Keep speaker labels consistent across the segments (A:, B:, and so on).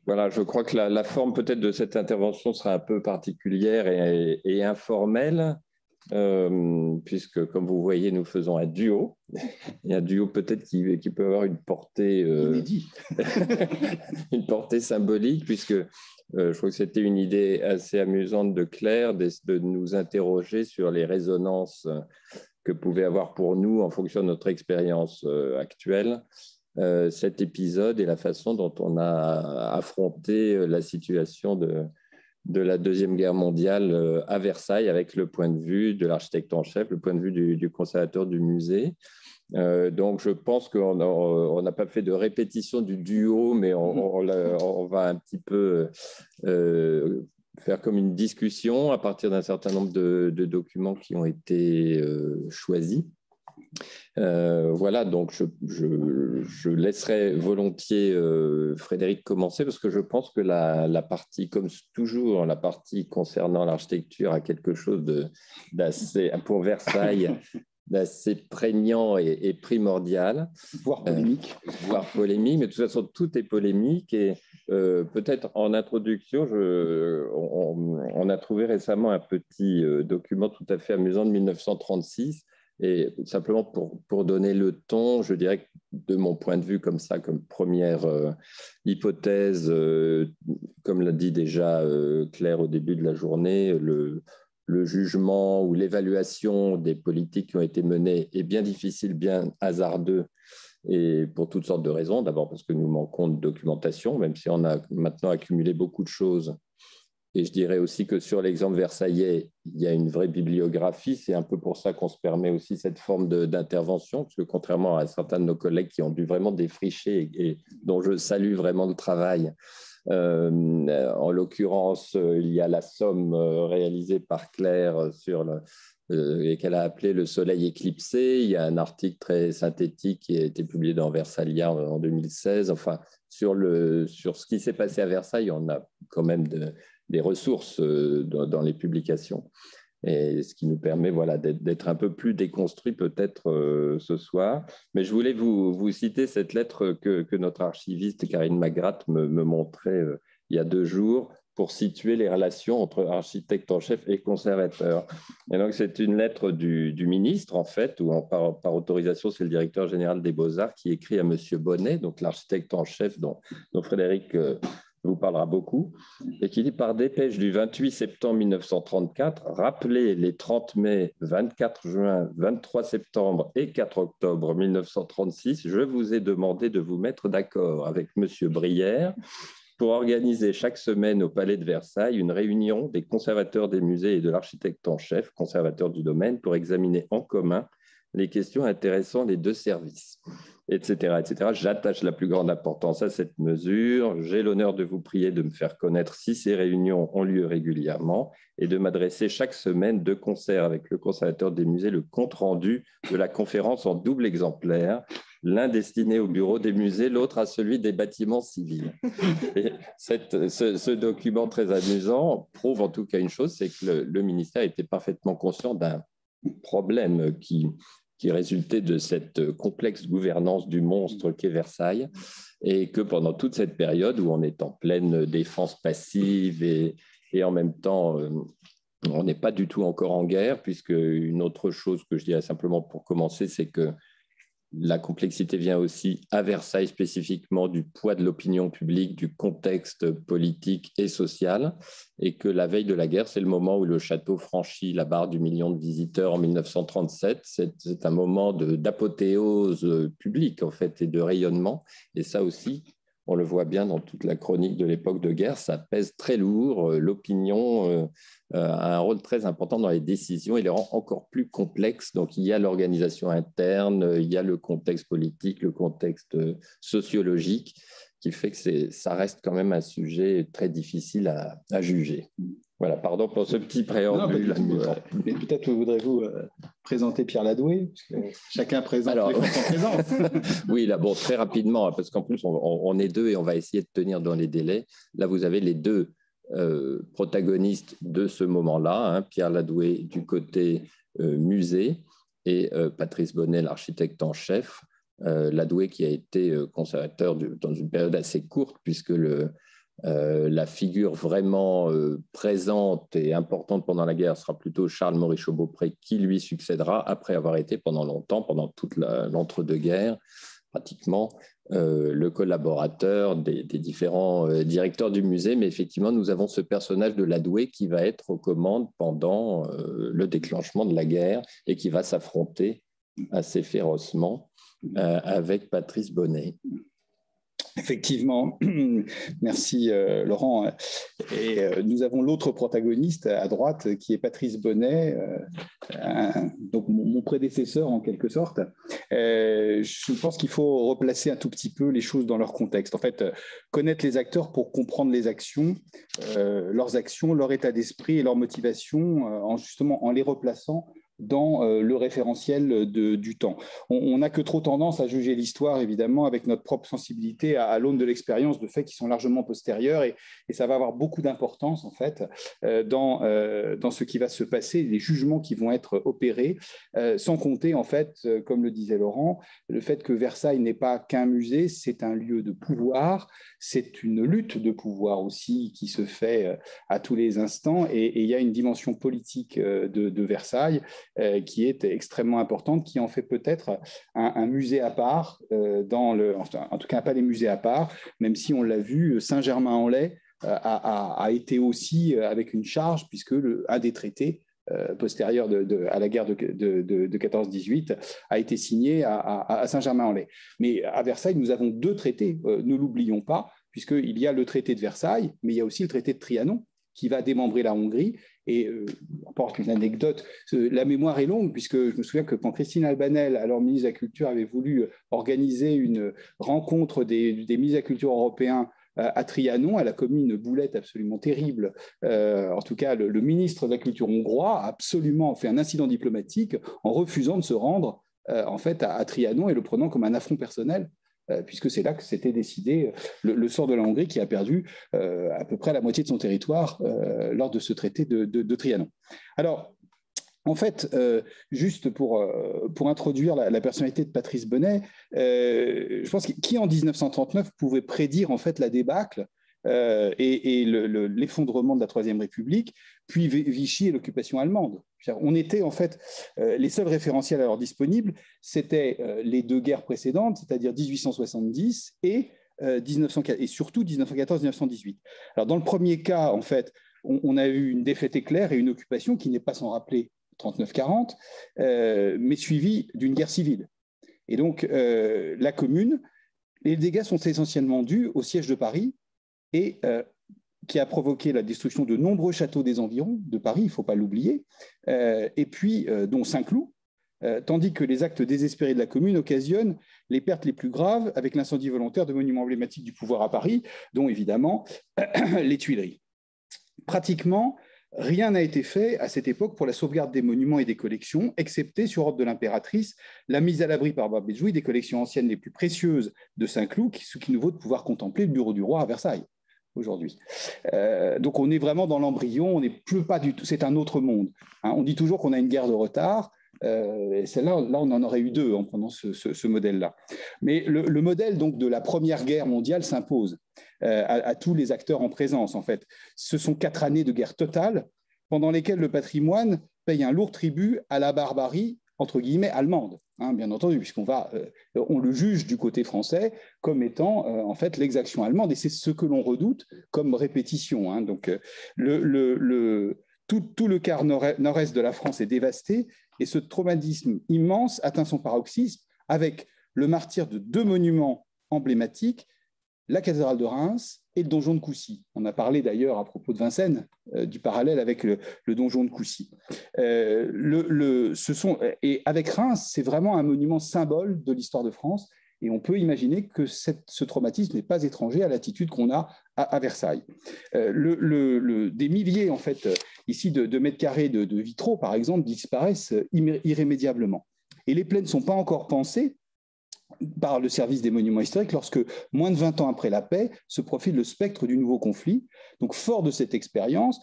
A: Voilà, je crois que la forme peut-être de cette intervention sera un peu particulière et informelle, puisque, comme vous voyez, nous faisons un duo. Et un duo peut-être qui peut avoir une portée,
B: Inédit.
A: une portée symbolique, puisque je trouve que c'était une idée assez amusante de Claire de nous interroger sur les résonances que pouvait avoir pour nous, en fonction de notre expérience actuelle, cet épisode et la façon dont on a affronté la situation de la Deuxième Guerre mondiale à Versailles avec le point de vue de l'architecte en chef, le point de vue du conservateur du musée. Donc, je pense qu'on n'a pas fait de répétition du duo, mais on va un petit peu faire comme une discussion à partir d'un certain nombre de documents qui ont été choisis. Voilà, donc je laisserai volontiers Frédéric commencer parce que je pense que la partie, comme toujours, la partie concernant l'architecture a quelque chose d'assez, pour Versailles, d'assez prégnant et primordial.
B: Voire polémique.
A: Voire polémique, mais de toute façon, tout est polémique. Et peut-être en introduction, on a trouvé récemment un petit document tout à fait amusant de 1936. Et simplement pour donner le ton, je dirais que de mon point de vue, comme ça, comme première hypothèse, comme l'a dit déjà Claire au début de la journée, le jugement ou l'évaluation des politiques qui ont été menées est bien difficile, bien hasardeux, et pour toutes sortes de raisons. D'abord parce que nous manquons de documentation, même si on a maintenant accumulé beaucoup de choses. Et je dirais aussi que sur l'exemple versaillais, il y a une vraie bibliographie. C'est un peu pour ça qu'on se permet aussi cette forme d'intervention, parce que contrairement à certains de nos collègues qui ont dû vraiment défricher et dont je salue vraiment le travail, en l'occurrence, il y a la somme réalisée par Claire et qu'elle a appelé Le Soleil éclipsé. Il y a un article très synthétique qui a été publié dans Versailles en 2016. Enfin, sur ce qui s'est passé à Versailles, on a quand même des ressources dans les publications. Et ce qui nous permet voilà, d'être un peu plus déconstruit peut-être ce soir. Mais je voulais vous citer cette lettre que notre archiviste Karine Magrath me montrait il y a 2 jours pour situer les relations entre architecte en chef et conservateur. Et donc, c'est une lettre du ministre, en fait, où par autorisation, c'est le directeur général des Beaux-Arts qui écrit à M. Bonnet, donc l'architecte en chef dont Frédéric vous parlera beaucoup, et qui dit par dépêche du 28 septembre 1934, rappelez les 30 mai, 24 juin, 23 septembre et 4 octobre 1936, je vous ai demandé de vous mettre d'accord avec M. Brière pour organiser chaque semaine au Palais de Versailles une réunion des conservateurs des musées et de l'architecte en chef, conservateur du domaine, pour examiner en commun les questions intéressant les 2 services, etc., etc. J'attache la plus grande importance à cette mesure. J'ai l'honneur de vous prier de me faire connaître si ces réunions ont lieu régulièrement et de m'adresser chaque semaine de concert avec le conservateur des musées le compte-rendu de la conférence en double exemplaire, l'un destiné au bureau des musées, l'autre à celui des bâtiments civils. Et ce document très amusant prouve en tout cas une chose, c'est que le ministère était parfaitement conscient d'un problème qui résultait de cette complexe gouvernance du monstre qu'est Versailles, et que pendant toute cette période où on est en pleine défense passive et en même temps on n'est pas du tout encore en guerre, puisque une autre chose que je dirais simplement pour commencer, c'est que la complexité vient aussi à Versailles spécifiquement du poids de l'opinion publique, du contexte politique et social, et que la veille de la guerre, c'est le moment où le château franchit la barre du million de visiteurs en 1937. C'est un moment d'apothéose publique en fait et de rayonnement, et ça aussi, on le voit bien dans toute la chronique de l'époque de guerre, ça pèse très lourd. L'opinion a un rôle très important dans les décisions et les rend encore plus complexes. Donc, il y a l'organisation interne, il y a le contexte politique, le contexte sociologique, qui fait que ça reste quand même un sujet très difficile à juger. Voilà, pardon pour ce petit préambule.
B: Mais peut-être voudrez-vous présenter Pierre Ladoué, parce que chacun présente les fonctions présentes.
A: Oui, là, bon, très rapidement, parce qu'en plus, on est 2 et on va essayer de tenir dans les délais. Là, vous avez les 2 protagonistes de ce moment-là, hein, Pierre Ladoué du côté musée et Patrice Bonnet, l'architecte en chef. Ladoué qui a été conservateur dans une période assez courte, puisque La figure vraiment présente et importante pendant la guerre sera plutôt Charles-Maurice Chaud-Beaupré, qui lui succédera après avoir été pendant longtemps, pendant toute l'entre-deux-guerres, pratiquement le collaborateur des différents directeurs du musée. Mais effectivement, nous avons ce personnage de Ladoué qui va être aux commandes pendant le déclenchement de la guerre et qui va s'affronter assez férocement avec Patrice Bonnet.
B: Effectivement, merci Laurent. Et nous avons l'autre protagoniste à droite qui est Patrice Bonnet, donc mon prédécesseur en quelque sorte. Je pense qu'il faut replacer un tout petit peu les choses dans leur contexte. En fait, connaître les acteurs pour comprendre les actions, leurs actions, leur état d'esprit et leur motivation, justement en les replaçant dans le référentiel du temps. On n'a que trop tendance à juger l'histoire, évidemment, avec notre propre sensibilité à l'aune de l'expérience, de faits qui sont largement postérieurs, et ça va avoir beaucoup d'importance, en fait, dans ce qui va se passer, les jugements qui vont être opérés, sans compter, en fait, comme le disait Laurent, le fait que Versailles n'est pas qu'un musée, c'est un lieu de pouvoir, c'est une lutte de pouvoir aussi qui se fait à tous les instants, et il y a une dimension politique de Versailles qui est extrêmement importante, qui en fait peut-être un musée à part, en tout cas pas des musées à part, même si on l'a vu, Saint-Germain-en-Laye a été aussi avec une charge, puisque un des traités postérieurs à la guerre de 14-18 a été signé à Saint-Germain-en-Laye. Mais à Versailles, nous avons deux traités, ne l'oublions pas, puisqu'il y a le traité de Versailles, mais il y a aussi le traité de Trianon, qui va démembrer la Hongrie. Et pour une anecdote, la mémoire est longue, puisque je me souviens que quand Christine Albanel, alors ministre de la Culture, avait voulu organiser une rencontre des ministres de la Culture européens à Trianon, elle a commis une boulette absolument terrible. En tout cas, le ministre de la Culture hongrois a absolument fait un incident diplomatique en refusant de se rendre en fait à Trianon et le prenant comme un affront personnel, puisque c'est là que s'était décidé le sort de la Hongrie, qui a perdu à peu près la moitié de son territoire lors de ce traité de Trianon. Alors, en fait, juste pour introduire la personnalité de Patrice Bonnet, je pense qui en 1939 pouvait prédire en fait la débâcle et l'effondrement de la Troisième République, puis Vichy et l'occupation allemande. On était en fait, les seuls référentiels alors disponibles, c'était les deux guerres précédentes, c'est-à-dire 1870 et surtout 1914-1918. Alors dans le premier cas, en fait, on a eu une défaite éclair et une occupation qui n'est pas sans rappeler 39-40, mais suivie d'une guerre civile. Et donc la Commune, les dégâts sont essentiellement dus au siège de Paris et qui a provoqué la destruction de nombreux châteaux des environs de Paris, il ne faut pas l'oublier, et puis dont Saint-Cloud, tandis que les actes désespérés de la Commune occasionnent les pertes les plus graves avec l'incendie volontaire de monuments emblématiques du pouvoir à Paris, dont évidemment les Tuileries. Pratiquement, rien n'a été fait à cette époque pour la sauvegarde des monuments et des collections, excepté, sur ordre de l'impératrice, la mise à l'abri par Barbe-Jouy des collections anciennes les plus précieuses de Saint-Cloud, ce qui nous vaut de pouvoir contempler le bureau du roi à Versailles aujourd'hui. Donc on est vraiment dans l'embryon, on n'est plus pas du tout, c'est un autre monde. Hein. On dit toujours qu'on a une guerre de retard, et celle-là, on en aurait eu deux en prenant ce modèle-là. Mais le modèle donc de la Première Guerre mondiale s'impose à tous les acteurs en présence, en fait. Ce sont 4 années de guerre totale pendant lesquelles le patrimoine paye un lourd tribut à la barbarie, entre guillemets, allemande, hein, bien entendu, puisqu'on on le juge du côté français comme étant en fait l'exaction allemande, et c'est ce que l'on redoute comme répétition. Hein. Donc tout le quart nord-est de la France est dévasté, et ce traumatisme immense atteint son paroxysme avec le martyre de 2 monuments emblématiques, la cathédrale de Reims et le donjon de Coucy. On a parlé d'ailleurs à propos de Vincennes du parallèle avec le donjon de Coucy. Et avec Reims, c'est vraiment un monument symbole de l'histoire de France, et on peut imaginer que ce traumatisme n'est pas étranger à l'attitude qu'on a à Versailles. Des milliers, en fait, ici de mètres carrés de vitraux, par exemple, disparaissent irrémédiablement. Et les plaies ne sont pas encore pensées par le service des monuments historiques lorsque, moins de 20 ans après la paix, se profile le spectre du nouveau conflit. Donc, fort de cette expérience,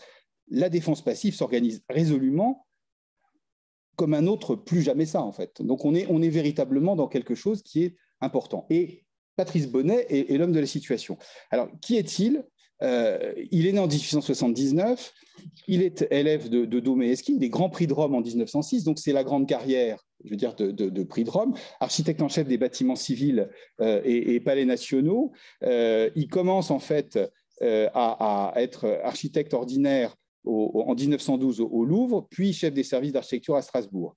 B: la défense passive s'organise résolument comme un autre plus jamais ça, en fait. Donc, on est véritablement dans quelque chose qui est important. Et Patrice Bonnet est l'homme de la situation. Alors, qui est-il ? Il est né en 1879, il est élève de Dostoïevski, il est Grand Prix de Rome en 1906, donc c'est la grande carrière, je veux dire, de Prix de Rome, architecte en chef des bâtiments civils et palais nationaux. Il commence en fait à être architecte ordinaire en 1912 au Louvre, puis chef des services d'architecture à Strasbourg.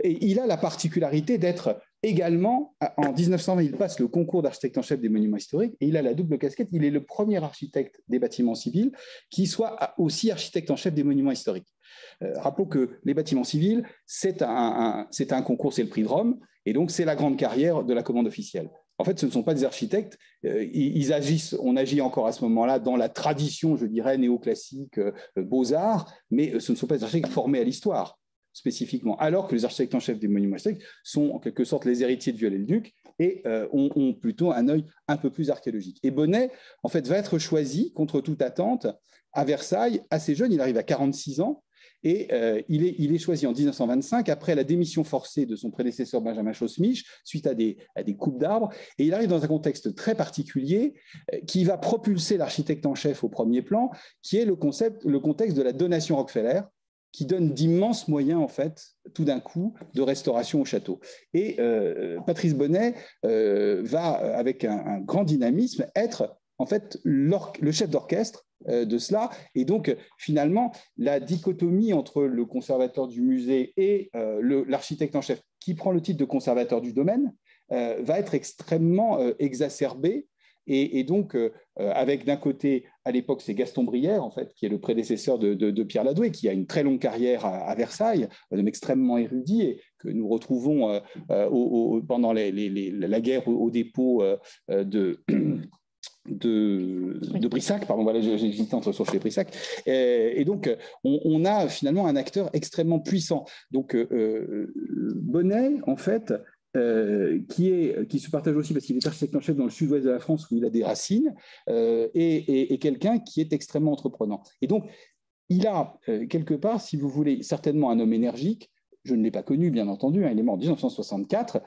B: Et il a la particularité d'être également, en 1920, il passe le concours d'architecte en chef des monuments historiques et il a la double casquette. Il est le premier architecte des bâtiments civils qui soit aussi architecte en chef des monuments historiques. Rappelons que les bâtiments civils, c'est un concours, c'est le prix de Rome, et donc c'est la grande carrière de la commande officielle. En fait, ce ne sont pas des architectes, on agit encore à ce moment-là dans la tradition, je dirais, néoclassique, beaux-arts, mais ce ne sont pas des architectes formés à l'histoire, spécifiquement, alors que les architectes en chef des monuments historiques sont en quelque sorte les héritiers de Viollet-le-Duc et ont plutôt un œil un peu plus archéologique. Et Bonnet, en fait, va être choisi, contre toute attente, à Versailles, assez jeune, il arrive à 46 ans, et il est choisi en 1925 après la démission forcée de son prédécesseur Benjamin Chaussemiche suite à des coupes d'arbres. Et il arrive dans un contexte très particulier qui va propulser l'architecte en chef au premier plan, qui est le contexte de la donation Rockefeller, qui donne d'immenses moyens, en fait, tout d'un coup, de restauration au château. Et Patrice Bonnet va, avec un grand dynamisme, être en fait le chef d'orchestre de cela. Et donc, finalement, la dichotomie entre le conservateur du musée et l'architecte en chef, qui prend le titre de conservateur du domaine, va être extrêmement exacerbée. Et donc, avec d'un côté, à l'époque, c'est Gaston Brière, en fait, qui est le prédécesseur de Pierre Ladoué, qui a une très longue carrière à Versailles, un homme extrêmement érudit, et que nous retrouvons pendant la guerre au dépôt de Brissac, pardon, voilà, j'hésite entre Sourcil et Brissac. Et donc, on a finalement un acteur extrêmement puissant. Donc, Bonnet, en fait, qui se partage aussi parce qu'il est architecte en chef dans le sud-ouest de la France où il a des racines, et quelqu'un qui est extrêmement entreprenant. Et donc, il a quelque part, si vous voulez, certainement un homme énergique. Je ne l'ai pas connu, bien entendu, hein, il est mort en 1964,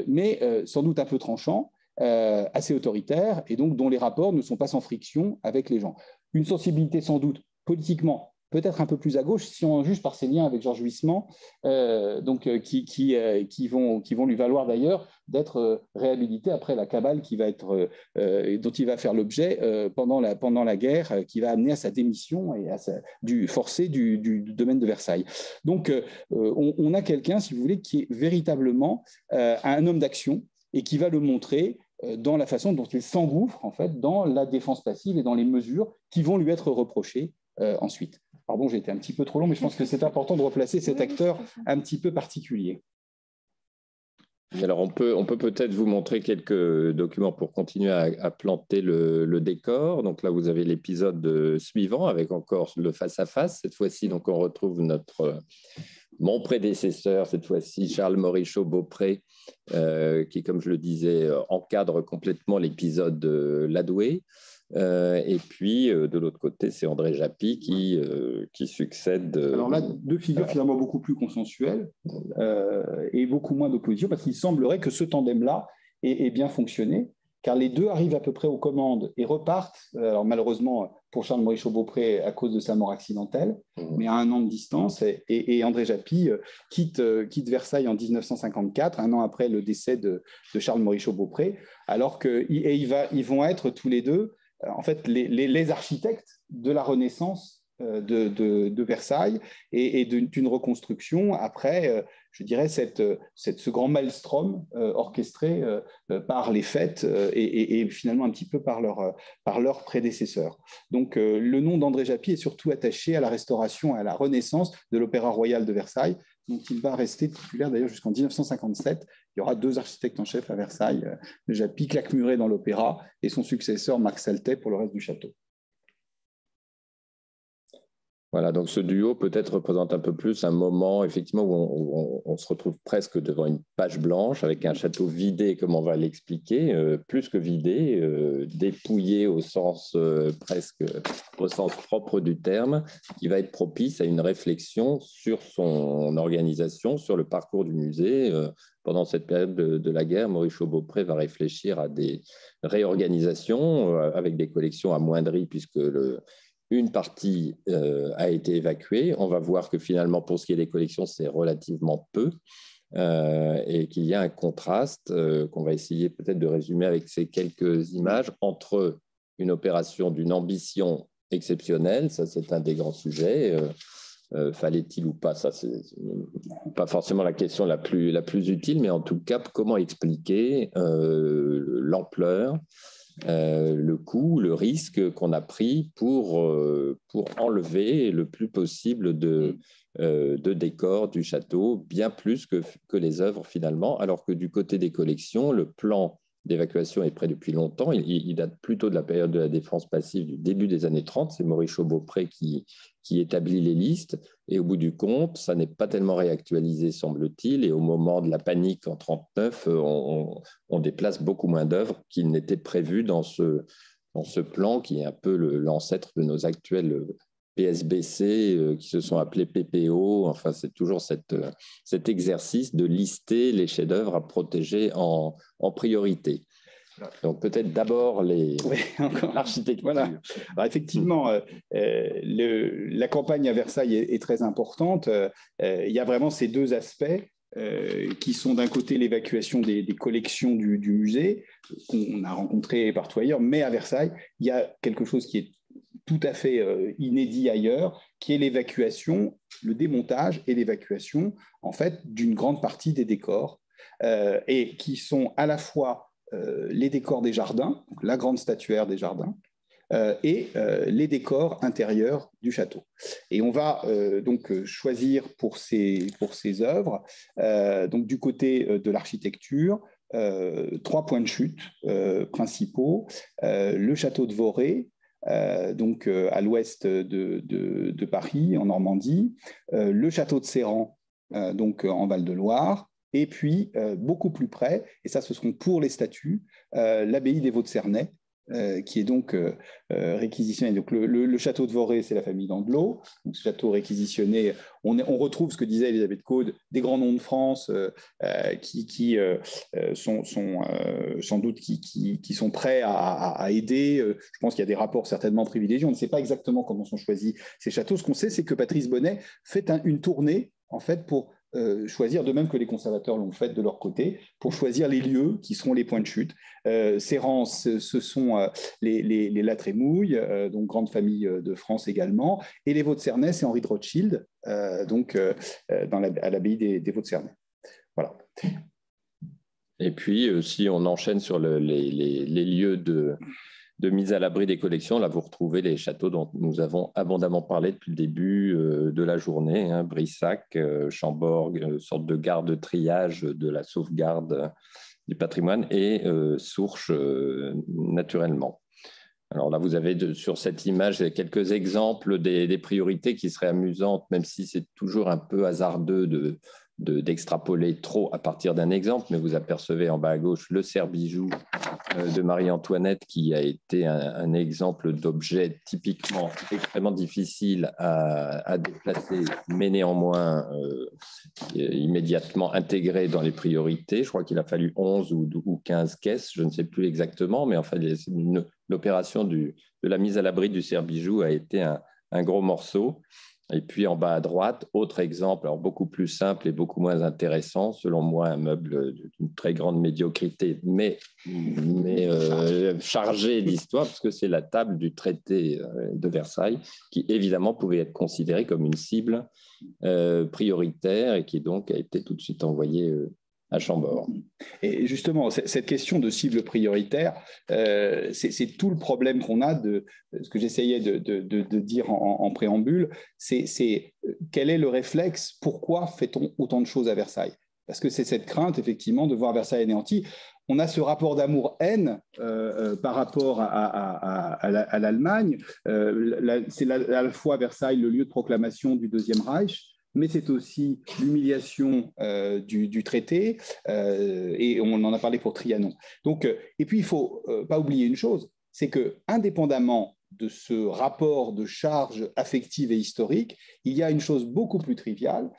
B: mais sans doute un peu tranchant, assez autoritaire, et donc dont les rapports ne sont pas sans friction avec les gens. Une sensibilité sans doute politiquement peut-être un peu plus à gauche, si on en juge par ses liens avec Georges Huysmans, qui vont lui valoir d'ailleurs d'être réhabilité après la cabale dont il va faire l'objet pendant la guerre, qui va amener à sa démission et forcée du domaine de Versailles. Donc, on a quelqu'un, si vous voulez, qui est véritablement un homme d'action et qui va le montrer dans la façon dont il s'engouffre en fait dans la défense passive et dans les mesures qui vont lui être reprochées ensuite. Pardon, j'ai été un petit peu trop long, mais je pense que c'est important de replacer cet acteur un petit peu particulier.
A: Alors, on peut peut-être vous montrer quelques documents pour continuer à planter le décor. Donc là, vous avez l'épisode suivant avec encore le face-à-face. Cette fois-ci, donc, on retrouve mon prédécesseur, cette fois-ci, Charles Morichaud-Beaupré, qui, comme je le disais, encadre complètement l'épisode Ladoué. Et puis, de l'autre côté, c'est André Japy qui succède.
B: Alors là, deux figures finalement beaucoup plus consensuelles et beaucoup moins d'opposition, parce qu'il semblerait que ce tandem-là ait bien fonctionné, car les deux arrivent à peu près aux commandes et repartent, alors malheureusement pour Charles Morichaud-Beaupré à cause de sa mort accidentelle, mais à 1 an de distance, et André Japy quitte Versailles en 1954, 1 an après le décès de Charles Morichaud-Beaupré, alors qu'ils vont être tous les deux en fait les architectes de la Renaissance de Versailles et d'une reconstruction après, je dirais, ce grand maelstrom orchestré par les fêtes et finalement un petit peu par leurs prédécesseurs. Donc, le nom d'André Japy est surtout attaché à la restauration, à la Renaissance de l'Opéra Royal de Versailles, dont il va rester titulaire d'ailleurs jusqu'en 1957. Il y aura 2 architectes en chef à Versailles, Japy, Claquemuré dans l'opéra et son successeur Marc Saltet pour le reste du château.
A: Voilà, donc ce duo peut-être représente un peu plus un moment effectivement où on se retrouve presque devant une page blanche avec un château vidé, comme on va l'expliquer, plus que vidé, dépouillé au sens presque au sens propre du terme, qui va être propice à une réflexion sur son organisation, sur le parcours du musée. Pendant cette période de la guerre, Maurice Chauveau-Pré va réfléchir à des réorganisations avec des collections amoindries puisque une partie a été évacuée. On va voir que finalement, pour ce qui est des collections, c'est relativement peu et qu'il y a un contraste qu'on va essayer peut-être de résumer avec ces quelques images entre une opération d'une ambition exceptionnelle, ça c'est un des grands sujets, fallait-il ou pas, ça c'est pas forcément la question la plus utile, mais en tout cas, comment expliquer l'ampleur, le coût, le risque qu'on a pris pour enlever le plus possible de décors du château, bien plus que les œuvres finalement, alors que du côté des collections, le plan d'évacuation est prêt depuis longtemps. Il date plutôt de la période de la défense passive du début des années 30. C'est Maurice Chauveau-Pré qui établit les listes. Et au bout du compte, ça n'est pas tellement réactualisé, semble-t-il. Et au moment de la panique en 1939, on déplace beaucoup moins d'œuvres qu'il n'était prévu dans ce plan qui est un peu l'ancêtre de nos actuels PSBC qui se sont appelés PPO. Enfin, c'est toujours cet exercice de lister les chefs-d'œuvre à protéger en priorité. Donc peut-être d'abord l'architecture.
B: Voilà. Alors, effectivement, la campagne à Versailles est très importante. Il y a vraiment ces deux aspects qui sont d'un côté l'évacuation des collections du musée, qu'on a rencontré partout ailleurs, mais à Versailles, il y a quelque chose qui est tout à fait inédit ailleurs, qui est l'évacuation, le démontage et l'évacuation, en fait, d'une grande partie des décors, et qui sont à la fois les décors des jardins, donc la grande statuaire des jardins, et les décors intérieurs du château. Et on va donc choisir pour ces œuvres, donc du côté de l'architecture, 3 points de chute principaux, le château de Voré, donc à l'ouest de Paris, en Normandie, le château de Séran, donc en Val-de-Loire, et puis beaucoup plus près, et ça ce seront pour les statues, l'abbaye des Vaux-de-Cernay, qui est donc réquisitionné. Donc le château de Voré, c'est la famille d'Andelot. Donc ce château réquisitionné, on retrouve ce que disait Elisabeth Caude, des grands noms de France qui sont sans doute qui sont prêts à aider. Je pense qu'il y a des rapports certainement privilégiés. On ne sait pas exactement comment sont choisis ces châteaux. Ce qu'on sait, c'est que Patrice Bonnet fait une tournée en fait pour choisir, de même que les conservateurs l'ont fait de leur côté, pour choisir les lieux qui seront les points de chute. Séran, ce sont les La Trémouille, donc grande famille de France également, et les Vaux-de-Cernay, c'est Henri de Rothschild, donc à l'abbaye des Vaux-de-Cernay. Voilà.
A: Et puis, si on enchaîne sur les lieux de mise à l'abri des collections, là, vous retrouvez les châteaux dont nous avons abondamment parlé depuis le début de la journée, hein, Brissac, Chambord, sorte de garde-triage de la sauvegarde du patrimoine, et Sourches, naturellement. Alors là, vous avez sur cette image quelques exemples des priorités qui seraient amusantes, même si c'est toujours un peu hasardeux d'extrapoler trop à partir d'un exemple, mais vous apercevez en bas à gauche le cerf-bijou de Marie-Antoinette, qui a été un exemple d'objet typiquement extrêmement difficile à déplacer, mais néanmoins immédiatement intégré dans les priorités. Je crois qu'il a fallu 11 ou 15 caisses, je ne sais plus exactement, mais enfin, l'opération de la mise à l'abri du cerf-bijou a été un gros morceau. Et puis en bas à droite, autre exemple, alors beaucoup plus simple et beaucoup moins intéressant, selon moi, un meuble d'une très grande médiocrité, mais chargé d'histoire, parce que c'est la table du traité de Versailles, qui évidemment pouvait être considérée comme une cible prioritaire et qui donc a été tout de suite envoyée à Chambord.
B: Et justement, cette question de cible prioritaire, c'est tout le problème qu'on a de ce que j'essayais de dire en préambule, c'est quel est le réflexe, pourquoi fait-on autant de choses à Versailles ? parce que c'est cette crainte, effectivement, de voir Versailles anéanti. On a ce rapport d'amour-haine par rapport à l'Allemagne. C'est à la fois Versailles le lieu de proclamation du Deuxième Reich, mais c'est aussi l'humiliation du traité, et on en a parlé pour Trianon. Donc, et puis, il ne faut pas oublier une chose, c'est que, indépendamment de ce rapport de charge affective et historique, il y a une chose beaucoup plus triviale.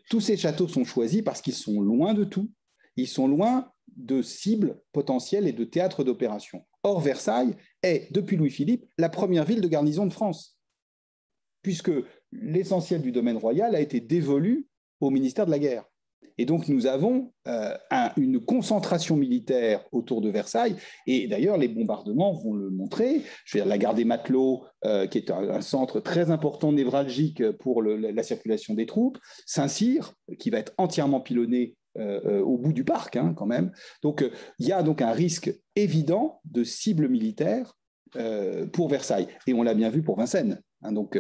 B: Tous ces châteaux sont choisis parce qu'ils sont loin de tout, ils sont loin de cibles potentielles et de théâtres d'opération. Or, Versailles est, depuis Louis-Philippe, la première ville de garnison de France, puisque l'essentiel du domaine royal a été dévolu au ministère de la Guerre. Et donc, nous avons une concentration militaire autour de Versailles. Et d'ailleurs, les bombardements vont le montrer. Je veux dire, la gare des Matelots, qui est un centre très important, névralgique pour la circulation des troupes. Saint-Cyr, qui va être entièrement pilonné au bout du parc, hein, quand même. Donc, il y a donc un risque évident de cible militaire pour Versailles. Et on l'a bien vu pour Vincennes. Hein, donc,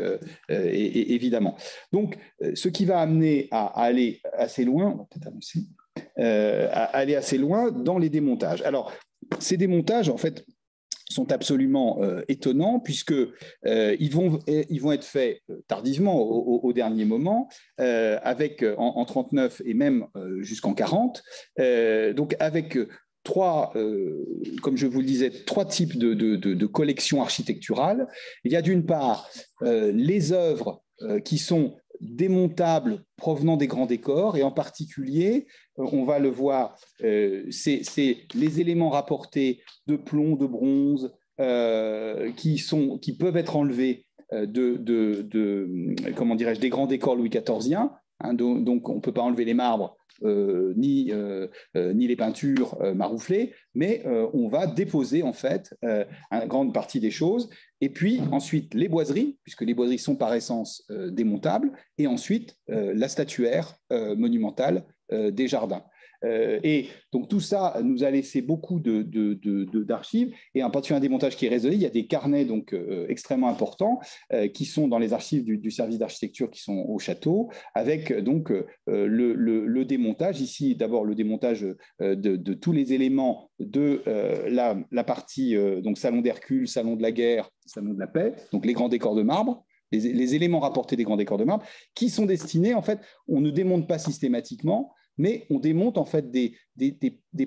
B: évidemment. Donc, ce qui va amener à aller assez loin, on va peut-être avancer, à aller assez loin dans les démontages. Alors, ces démontages, en fait, sont absolument étonnants puisque ils vont être faits tardivement, au dernier moment, avec en 39 et même jusqu'en 40, donc avec comme je vous le disais, trois types de collections architecturales. Il y a d'une part les œuvres qui sont démontables provenant des grands décors, et en particulier, on va le voir, c'est les éléments rapportés de plomb, de bronze, qui peuvent être enlevés comment dirais-je, des grands décors louis XIViens. Hein, donc, on ne peut pas enlever les marbres ni les peintures marouflées, mais on va déposer en fait une grande partie des choses. Et puis ensuite les boiseries, puisque les boiseries sont par essence démontables, et ensuite la statuaire monumentale des jardins. Et donc tout ça nous a laissé beaucoup d'archives, et en particulier un démontage qui est raisonné. Il y a des carnets donc extrêmement importants qui sont dans les archives du service d'architecture qui sont au château, avec donc le démontage. Ici, d'abord le démontage de tous les éléments de la partie donc salon d'Hercule, salon de la guerre, salon de la paix, donc les grands décors de marbre. Les éléments rapportés des grands décors de marbre, qui sont destinés, en fait, on ne démonte pas systématiquement, mais on démonte en fait des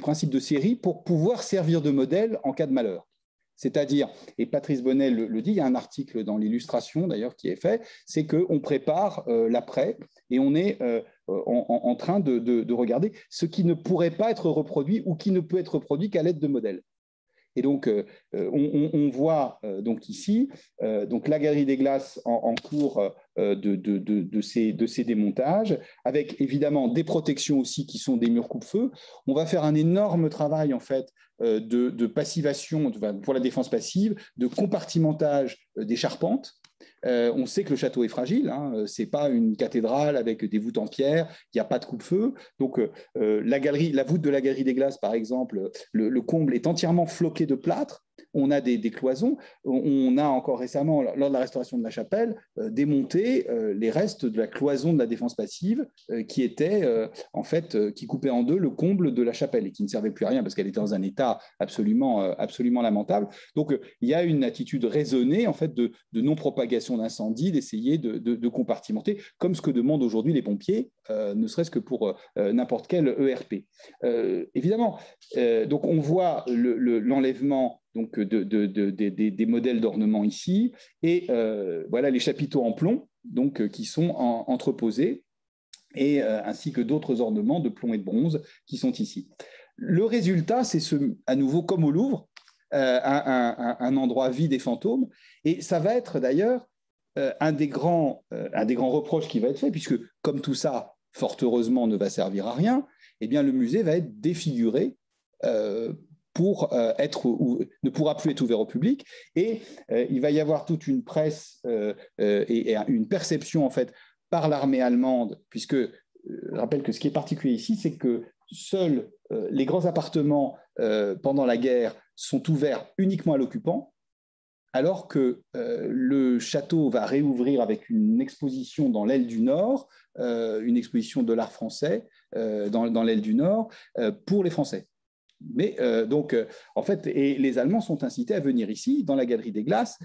B: principes de série pour pouvoir servir de modèle en cas de malheur. C'est-à-dire, et Patrice Bonnet le dit, il y a un article dans l'illustration d'ailleurs qui est fait, c'est qu'on prépare l'après, et on est en train de regarder ce qui ne pourrait pas être reproduit ou qui ne peut être reproduit qu'à l'aide de modèles. Et donc, on voit donc ici donc la galerie des glaces en cours de ces démontages, avec évidemment des protections aussi qui sont des murs coupe-feu. On va faire un énorme travail en fait de passivation pour la défense passive, de compartimentage des charpentes. On sait que le château est fragile, hein, ce n'est pas une cathédrale avec des voûtes en pierre, il n'y a pas de coupe-feu. Donc, la voûte de la galerie des glaces, par exemple, le comble est entièrement floqué de plâtre. On a des cloisons. On a encore récemment, lors de la restauration de la chapelle, démonté les restes de la cloison de la défense passive qui était, en fait, qui coupait en deux le comble de la chapelle et qui ne servait plus à rien parce qu'elle était dans un état absolument lamentable. Donc, il y a une attitude raisonnée, en fait, de non-propagation d'incendie, d'essayer de compartimenter, comme ce que demandent aujourd'hui les pompiers, ne serait-ce que pour n'importe quel ERP. Évidemment, donc on voit l'enlèvement donc des modèles d'ornement ici, et voilà les chapiteaux en plomb donc, qui sont entreposés, et ainsi que d'autres ornements de plomb et de bronze qui sont ici. Le résultat, c'est à nouveau comme au Louvre, un endroit vide et fantôme, et ça va être d'ailleurs un des grands reproches qui va être fait, puisque comme tout ça, fort heureusement, ne va servir à rien, eh bien le musée va être défiguré ne pourra plus être ouvert au public, et il va y avoir toute une presse et une perception en fait par l'armée allemande, puisque je rappelle que ce qui est particulier ici, c'est que seuls les grands appartements pendant la guerre sont ouverts uniquement à l'occupant. alors que le château va réouvrir avec une exposition dans l'aile du Nord, une exposition de l'art français dans l'aile du Nord, pour les Français. Mais en fait, et les Allemands sont incités à venir ici, dans la Galerie des Glaces.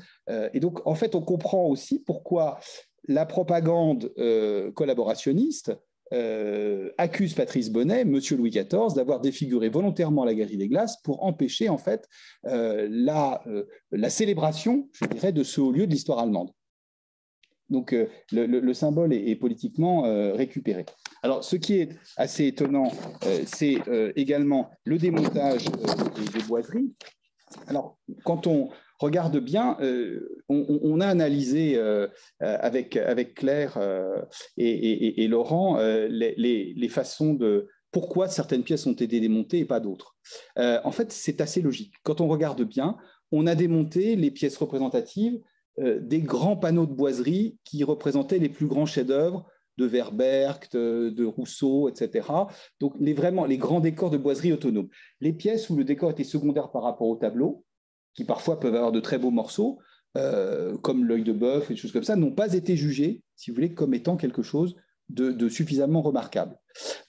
B: Et donc, en fait, on comprend aussi pourquoi la propagande collaborationniste accuse Patrice Bonnet, Monsieur Louis XIV, d'avoir défiguré volontairement la Galerie des Glaces pour empêcher, en fait, la célébration, je dirais, de ce haut lieu de l'histoire allemande. Donc, le symbole est politiquement récupéré. Alors, ce qui est assez étonnant, c'est également le démontage des boiseries. Alors, quand on regarde bien, on a analysé avec Claire et Laurent les façons de pourquoi certaines pièces ont été démontées et pas d'autres. En fait, c'est assez logique. Quand on regarde bien, on a démonté les pièces représentatives des grands panneaux de boiserie qui représentaient les plus grands chefs-d'œuvre de Verberg, de Rousseau, etc. Donc, vraiment, les grands décors de boiserie autonomes. Les pièces où le décor était secondaire par rapport au tableau, qui parfois peuvent avoir de très beaux morceaux, comme l'œil de bœuf et des choses comme ça, n'ont pas été jugées, si vous voulez, comme étant quelque chose de suffisamment remarquable.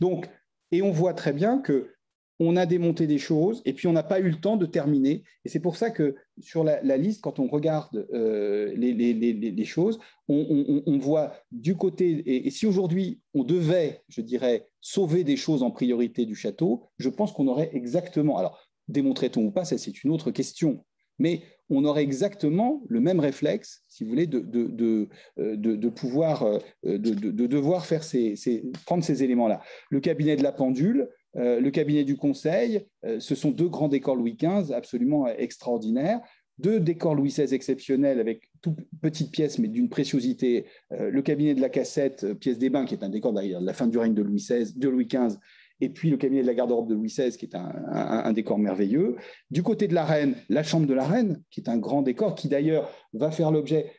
B: Donc, et on voit très bien que on a démonté des choses et puis on n'a pas eu le temps de terminer. Et c'est pour ça que sur la liste, quand on regarde les choses, on voit du côté… Et si aujourd'hui, on devait, je dirais, sauver des choses en priorité du château, je pense qu'on aurait exactement… Alors, démontrait-on ou pas, ça c'est une autre question. Mais on aurait exactement le même réflexe, si vous voulez, de pouvoir, de devoir faire prendre ces éléments-là. Le cabinet de la pendule, le cabinet du Conseil, ce sont deux grands décors Louis XV absolument extraordinaires, deux décors Louis XVI exceptionnels avec toutes petites pièces mais d'une préciosité. Le cabinet de la Cassette, pièce des bains, qui est un décor d'ailleurs de la fin du règne de Louis XV, et puis le cabinet de la garde-robe de Louis XVI, qui est un décor merveilleux. Du côté de la Reine, la chambre de la Reine, qui est un grand décor, qui d'ailleurs va faire l'objet,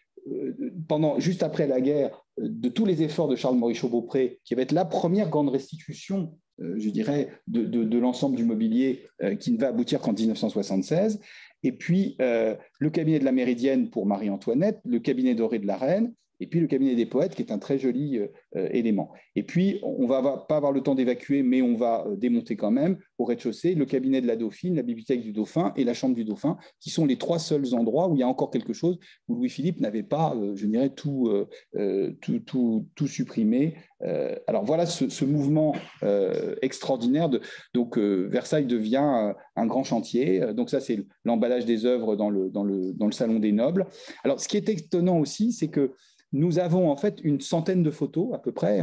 B: juste après la guerre, de tous les efforts de Charles-Maurice Beaupré, qui va être la première grande restitution, je dirais, de l'ensemble du mobilier qui ne va aboutir qu'en 1976. Et puis, le cabinet de la Méridienne pour Marie-Antoinette, le cabinet doré de la Reine, et puis le cabinet des poètes, qui est un très joli élément. Et puis, on ne va pas avoir le temps d'évacuer, mais on va démonter quand même, au rez-de-chaussée, le cabinet de la Dauphine, la bibliothèque du Dauphin et la chambre du Dauphin, qui sont les trois seuls endroits où il y a encore quelque chose, où Louis-Philippe n'avait pas, je dirais, tout supprimé. Alors voilà ce mouvement extraordinaire. Donc, Versailles devient un grand chantier. Donc ça, c'est l'emballage des œuvres dans le Salon des Nobles. Alors, ce qui est étonnant aussi, c'est que nous avons en fait une centaine de photos à peu près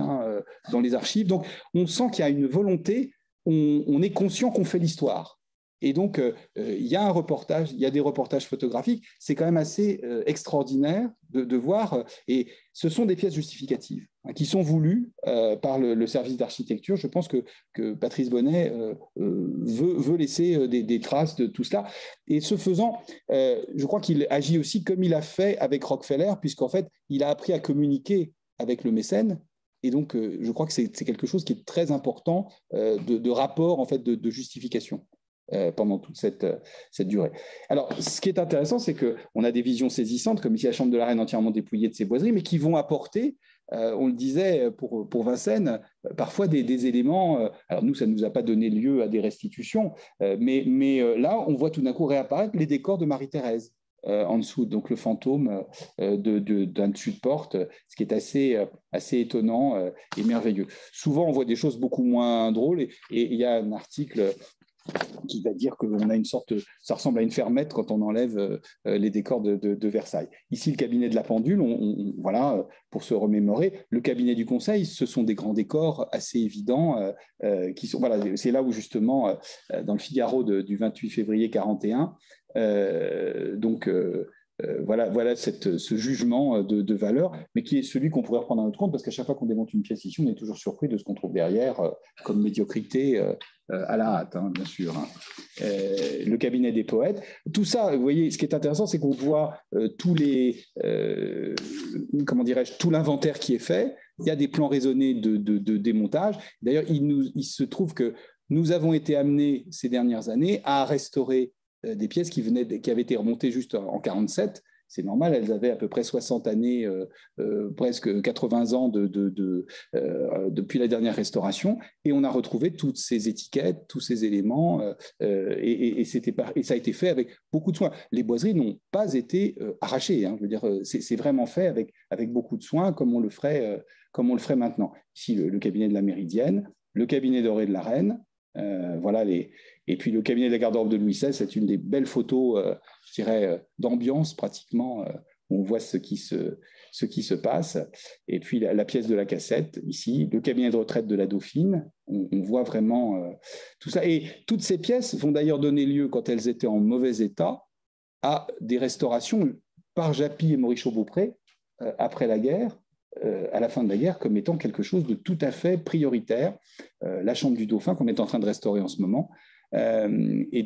B: dans les archives. Donc, on sent qu'il y a une volonté, on est conscient qu'on fait l'histoire. Et donc, il y a un reportage, il y a des reportages photographiques. C'est quand même assez extraordinaire de voir. Et ce sont des pièces justificatives qui sont voulues par le service d'architecture. Je pense que Patrice Bonnet veut laisser des traces de tout cela. Et ce faisant, je crois qu'il agit aussi comme il a fait avec Rockefeller, puisqu'en fait, il a appris à communiquer avec le mécène. Et donc, je crois que c'est quelque chose qui est très important de rapport en fait, de justification. Pendant toute cette durée. Alors, ce qui est intéressant, c'est qu'on a des visions saisissantes, comme ici la chambre de la Reine entièrement dépouillée de ses boiseries, mais qui vont apporter, on le disait pour Vincennes, parfois des éléments. Alors nous, ça ne nous a pas donné lieu à des restitutions, mais là, on voit tout d'un coup réapparaître les décors de Marie-Thérèse. En dessous, donc le fantôme d'un dessus de porte, ce qui est assez étonnant et merveilleux. Souvent, on voit des choses beaucoup moins drôles, et il y a un article qui va dire qu'on a une sorte, ça ressemble à une fermette quand on enlève les décors de Versailles. Ici, le cabinet de la pendule, voilà, pour se remémorer. Le cabinet du Conseil, ce sont des grands décors assez évidents qui sont, voilà, c'est là où justement, dans le Figaro du 28 février 41, voilà ce jugement de valeur, mais qui est celui qu'on pourrait reprendre en notre compte, parce qu'à chaque fois qu'on démonte une pièce ici, on est toujours surpris de ce qu'on trouve derrière, comme médiocrité à la hâte, hein, bien sûr. Hein. Le cabinet des poètes. Tout ça, vous voyez, ce qui est intéressant, c'est qu'on voit tout l'inventaire qui est fait. Il y a des plans raisonnés de démontage. D'ailleurs, il se trouve que nous avons été amenés ces dernières années à restaurer des pièces qui avaient été remontées juste en 47. C'est normal, elles avaient à peu près 60 années, presque 80 ans depuis la dernière restauration, et on a retrouvé toutes ces étiquettes, tous ces éléments, et ça a été fait avec beaucoup de soin. Les boiseries n'ont pas été arrachées, hein, je veux dire, c'est vraiment fait avec beaucoup de soin, comme on le ferait maintenant. Ici, le cabinet de la Méridienne, le cabinet doré de la Reine, voilà et puis le cabinet de la garde-robe de Louis XVI, c'est une des belles photos, je dirais, d'ambiance pratiquement, où on voit ce qui se passe. Et puis la pièce de la cassette, ici, le cabinet de retraite de la Dauphine, on voit vraiment tout ça. Et toutes ces pièces vont d'ailleurs donner lieu, quand elles étaient en mauvais état, à des restaurations par Japy et Maurice Beaupré, après la guerre, à la fin de la guerre, comme étant quelque chose de tout à fait prioritaire. La chambre du Dauphin qu'on est en train de restaurer en ce moment. Et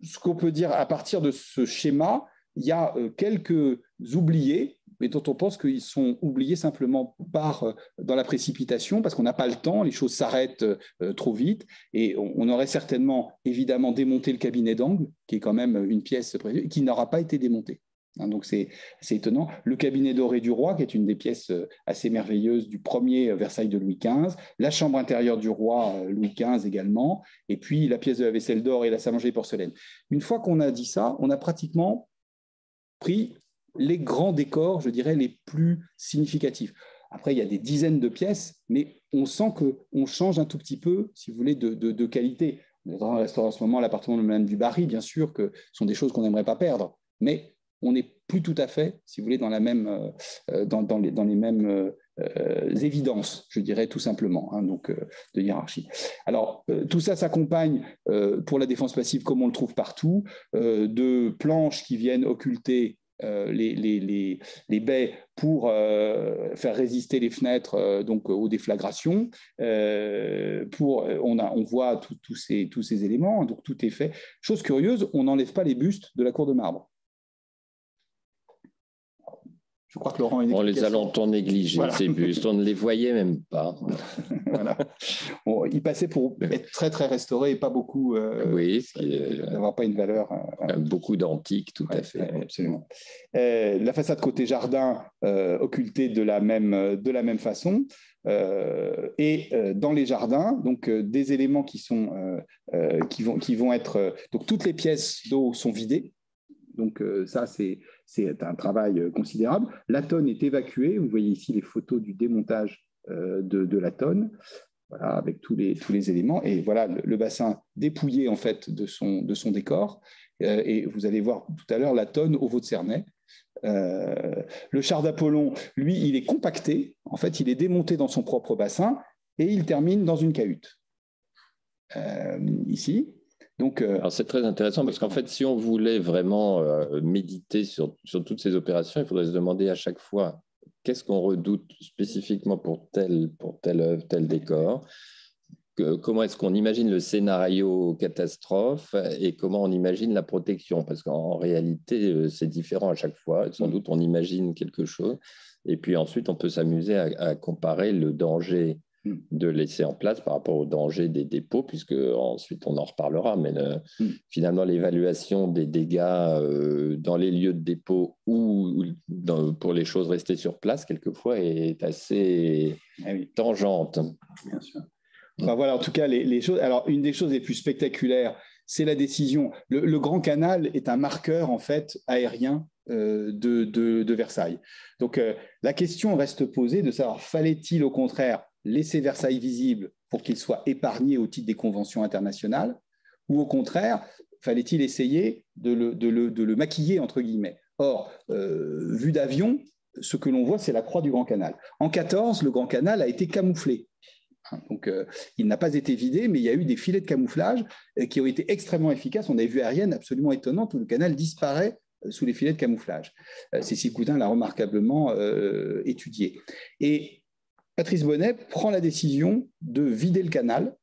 B: ce qu'on peut dire à partir de ce schéma, il y a quelques oubliés, mais dont on pense qu'ils sont oubliés simplement dans la précipitation, parce qu'on n'a pas le temps, les choses s'arrêtent trop vite, et on aurait certainement, évidemment, démonté le cabinet d'angle, qui est quand même une pièce prévue, qui n'aura pas été démontée. Donc c'est étonnant. Le cabinet doré du roi, qui est une des pièces assez merveilleuses du premier Versailles de Louis XV, la chambre intérieure du roi Louis XV également, et puis la pièce de la vaisselle d'or et la salle à manger porcelaine. Une fois qu'on a dit ça, on a pratiquement pris les grands décors, je dirais, les plus significatifs. Après, il y a des dizaines de pièces, mais on sent qu'on change un tout petit peu, si vous voulez, de qualité. On est en restaurant en ce moment l'appartement de Madame du Barry, bien sûr, que ce sont des choses qu'on n'aimerait pas perdre, mais on n'est plus tout à fait, si vous voulez, dans les mêmes évidences, je dirais tout simplement, hein, donc de hiérarchie. Alors, tout ça s'accompagne, pour la défense passive, comme on le trouve partout, de planches qui viennent occulter les baies pour faire résister les fenêtres donc aux déflagrations. On voit tous ces éléments, donc tout est fait. Chose curieuse, on n'enlève pas les bustes de la cour de marbre. Je crois que Laurent a une
A: explication. On les a longtemps négligés, voilà. Ces bustes, on ne les voyait même pas.
B: Voilà. Bon, ils passaient pour être très très restaurés et pas beaucoup.
A: Oui,
B: d'avoir pas une valeur.
A: Beaucoup d'antiques, tout à fait.
B: Absolument. La façade côté jardin occultée de la même façon. Et dans les jardins, donc des éléments qui vont être. Donc toutes les pièces d'eau sont vidées. Donc ça, c'est un travail considérable. La tonne est évacuée. Vous voyez ici les photos du démontage de la tonne, voilà, avec tous les éléments. Et voilà le bassin dépouillé en fait de son décor. Et vous allez voir tout à l'heure la tonne au Vaud-de-Cernay. Le char d'Apollon, lui, il est compacté. En fait, il est démonté dans son propre bassin et il termine dans une cahute. Ici.
A: Alors c'est très intéressant parce qu'en fait, si on voulait vraiment méditer sur toutes ces opérations, il faudrait se demander à chaque fois qu'est-ce qu'on redoute spécifiquement pour telle œuvre, tel décor, comment est-ce qu'on imagine le scénario catastrophe et comment on imagine la protection, parce qu'en réalité, c'est différent à chaque fois. Sans doute, on imagine quelque chose et puis ensuite, on peut s'amuser à comparer le danger de laisser en place par rapport au danger des dépôts, puisque ensuite on en reparlera, mais finalement l'évaluation des dégâts dans les lieux de dépôt ou pour les choses restées sur place, quelquefois, est assez tangente.
B: Bien sûr. Enfin, voilà, en tout cas, les choses. Alors, une des choses les plus spectaculaires, c'est la décision. Le Grand Canal est un marqueur, en fait, aérien de Versailles. Donc, la question reste posée de savoir, fallait-il au contraire laisser Versailles visible pour qu'il soit épargné au titre des conventions internationales, ou au contraire, fallait-il essayer de le maquiller, entre guillemets. Or, vu d'avion, ce que l'on voit, c'est la croix du Grand Canal. En 14, le Grand Canal a été camouflé. Donc, il n'a pas été vidé, mais il y a eu des filets de camouflage qui ont été extrêmement efficaces. On a vu aérienne absolument étonnante où le canal disparaît sous les filets de camouflage. Cécile Coutin l'a remarquablement étudié. Et Patrice Bonnet prend la décision de vider le canal,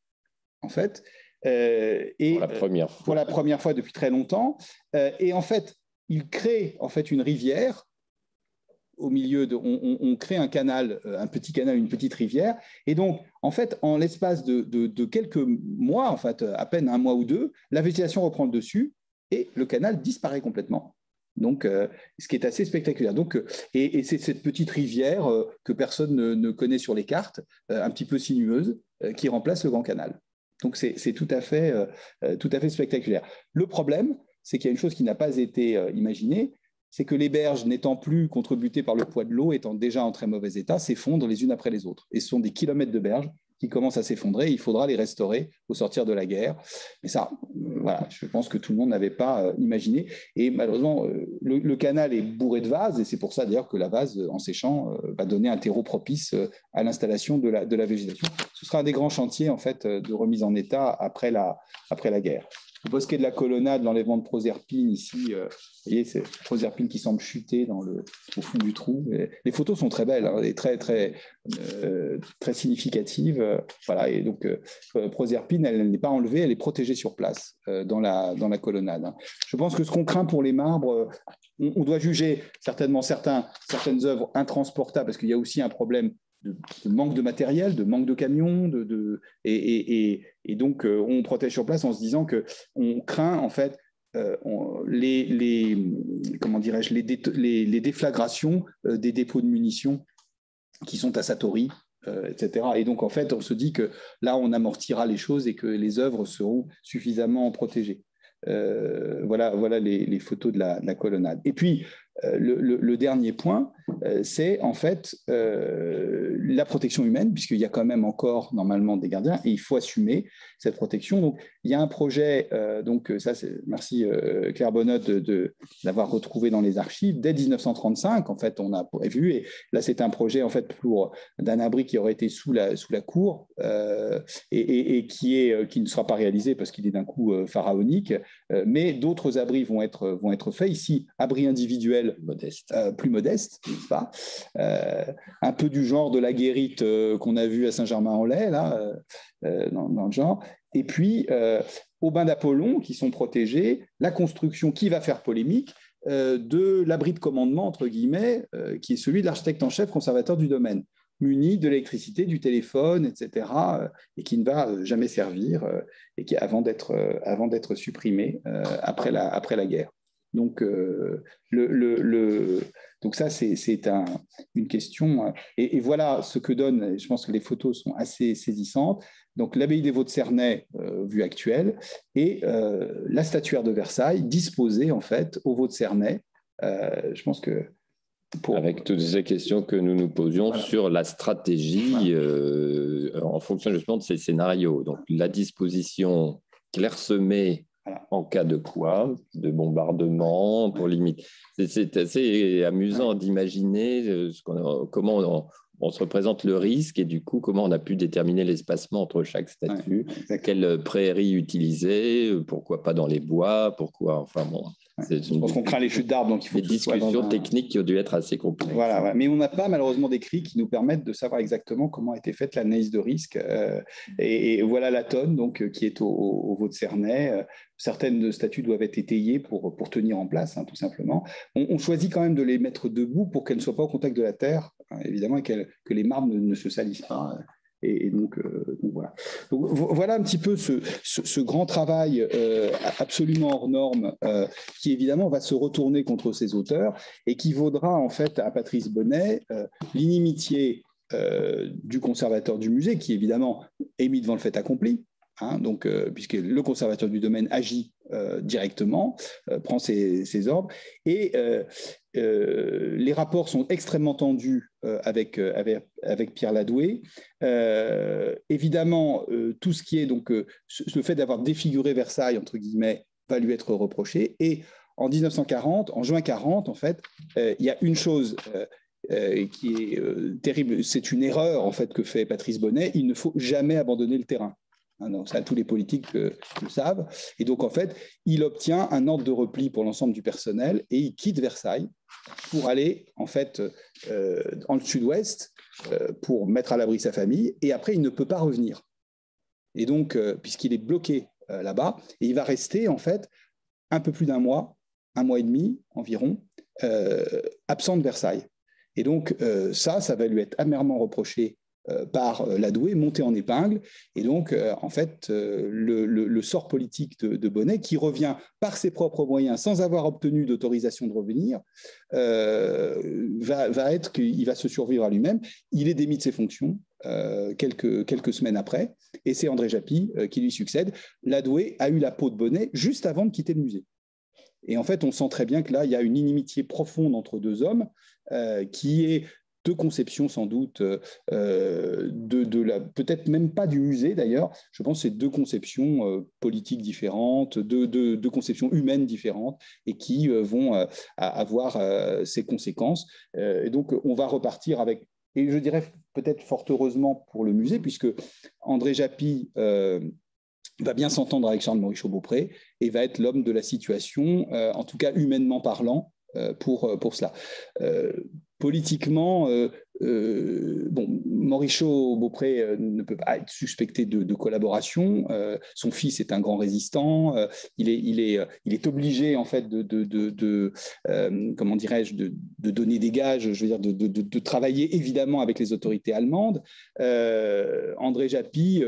B: en fait, pour la première fois depuis très longtemps. Et en fait, il crée en fait une rivière au milieu, on crée un canal, un petit canal, une petite rivière. Et donc, en fait, en l'espace de quelques mois, en fait, à peine un mois ou deux, la végétation reprend le dessus et le canal disparaît complètement. Donc, ce qui est assez spectaculaire. Donc, et c'est cette petite rivière que personne ne connaît sur les cartes, un petit peu sinueuse, qui remplace le Grand Canal. Donc, c'est tout à fait spectaculaire. Le problème, c'est qu'il y a une chose qui n'a pas été imaginée, c'est que les berges, n'étant plus contrebutées par le poids de l'eau, étant déjà en très mauvais état, s'effondrent les unes après les autres. Et ce sont des kilomètres de berges qui commencent à s'effondrer. Il faudra les restaurer au sortir de la guerre. Mais ça, voilà, je pense que tout le monde n'avait pas imaginé. Et malheureusement, le canal est bourré de vases, et c'est pour ça d'ailleurs que la vase, en séchant, va donner un terreau propice à l'installation de la végétation. Ce sera un des grands chantiers en fait, de remise en état après la guerre. Le bosquet de la Colonnade, l'enlèvement de Proserpine ici, vous voyez, c'est Proserpine qui semble chuter au fond du trou. Et les photos sont très belles, hein, et très significatives. Voilà, et donc Proserpine, elle n'est pas enlevée, elle est protégée sur place dans la Colonnade. Hein. Je pense que ce qu'on craint pour les marbres, on doit juger certainement certaines œuvres intransportables, parce qu'il y a aussi un problème de manque de matériel, de manque de camions, et donc on protège sur place en se disant qu'on craint en fait comment dirais-je, les déflagrations des dépôts de munitions qui sont à Satori, etc. Et donc en fait on se dit que là on amortira les choses et que les œuvres seront suffisamment protégées. Voilà les photos de la colonnade. Et puis, le dernier point, c'est en fait la protection humaine, puisqu'il y a quand même encore normalement des gardiens, et il faut assumer cette protection. Donc, il y a un projet, donc ça, merci Claire Bonnotte d'avoir retrouvé dans les archives, dès 1935, en fait, on a prévu, et là, c'est un projet, en fait, d'un abri qui aurait été sous la cour, et qui ne sera pas réalisé parce qu'il est d'un coût pharaonique, mais d'autres abris vont être faits. Ici, abri individuel plus modeste, n'est-ce pas, un peu du genre de la guérite qu'on a vu à Saint-Germain-en-Laye, là, dans le genre. Et puis, aux bains d'Apollon, qui sont protégés, la construction qui va faire polémique de l'abri de commandement, entre guillemets, qui est celui de l'architecte en chef conservateur du domaine, muni de l'électricité, du téléphone, etc., et qui ne va jamais servir, et qui avant d'être supprimé après la guerre. Donc, donc ça, c'est une question. Et voilà ce que donne, je pense que les photos sont assez saisissantes. Donc, l'abbaye des Vaux de Cernay, vue actuelle, et la statuaire de Versailles, disposée en fait au Vaux de Cernay. Je pense que
A: avec toutes ces questions que nous nous posions sur la stratégie en fonction justement de ces scénarios. Donc, la disposition clairsemée en cas de quoi, de bombardement, pour limiter. C'est assez amusant d'imaginer comment on se représente le risque et du coup, comment on a pu déterminer l'espacement entre chaque statue, quelle prairie utiliser, pourquoi pas dans les bois, pourquoi, enfin bon.
B: Je pense qu'on craint les chutes d'arbres, donc il faut
A: des discussions techniques qui ont dû être assez complexes.
B: Voilà, mais on n'a pas malheureusement d'écrits qui nous permettent de savoir exactement comment a été faite l'analyse de risque. Et voilà la tonne donc, qui est au Vaux de Cernay. Certaines statues doivent être étayées pour tenir en place, hein, tout simplement. On choisit quand même de les mettre debout pour qu'elles ne soient pas au contact de la terre, hein, évidemment, et que les marbres ne se salissent pas. Et donc, voilà. Donc, voilà un petit peu ce grand travail absolument hors norme qui évidemment va se retourner contre ses auteurs et qui vaudra en fait à Patrice Bonnet l'inimitié du conservateur du musée qui évidemment est mis devant le fait accompli. Hein, donc, puisque le conservateur du domaine agit directement, prend ses ordres, et les rapports sont extrêmement tendus avec Pierre Ladoué. Évidemment, tout ce qui est donc le fait d'avoir défiguré Versailles, entre guillemets, va lui être reproché. Et en 1940, en juin 40, en fait, il y a une chose qui est terrible, c'est une erreur en fait que fait Patrice Bonnet. Il ne faut jamais abandonner le terrain. Donc, ça, tous les politiques le savent. Et donc, en fait, il obtient un ordre de repli pour l'ensemble du personnel et il quitte Versailles pour aller, en fait, dans le sud-ouest pour mettre à l'abri sa famille. Et après, il ne peut pas revenir. Et donc, puisqu'il est bloqué là-bas, et il va rester, en fait, un peu plus d'un mois et demi environ, absent de Versailles. Et donc, ça va lui être amèrement reproché par Ladoué, monté en épingle. Et donc, en fait, le sort politique de Bonnet, qui revient par ses propres moyens, sans avoir obtenu d'autorisation de revenir, va être qu'il va se survivre à lui-même. Il est démis de ses fonctions quelques semaines après, et c'est André Japy qui lui succède. Ladoué a eu la peau de Bonnet juste avant de quitter le musée. Et en fait, on sent très bien que là, il y a une inimitié profonde entre deux hommes qui est de conception sans doute, peut-être même pas du musée d'ailleurs, je pense que c'est deux conceptions politiques différentes, deux conceptions humaines différentes et qui vont avoir ces conséquences. Et donc on va repartir avec, et je dirais peut-être fort heureusement pour le musée, puisque André Japy va bien s'entendre avec Charles Morichaud-Beaupré et va être l'homme de la situation, en tout cas humainement parlant, pour cela. Politiquement, Morichaud-Beaupré ne peut pas être suspecté de collaboration. Son fils est un grand résistant. Il est obligé en fait comment dirais-je, de donner des gages, je veux dire, de travailler évidemment avec les autorités allemandes. André Japy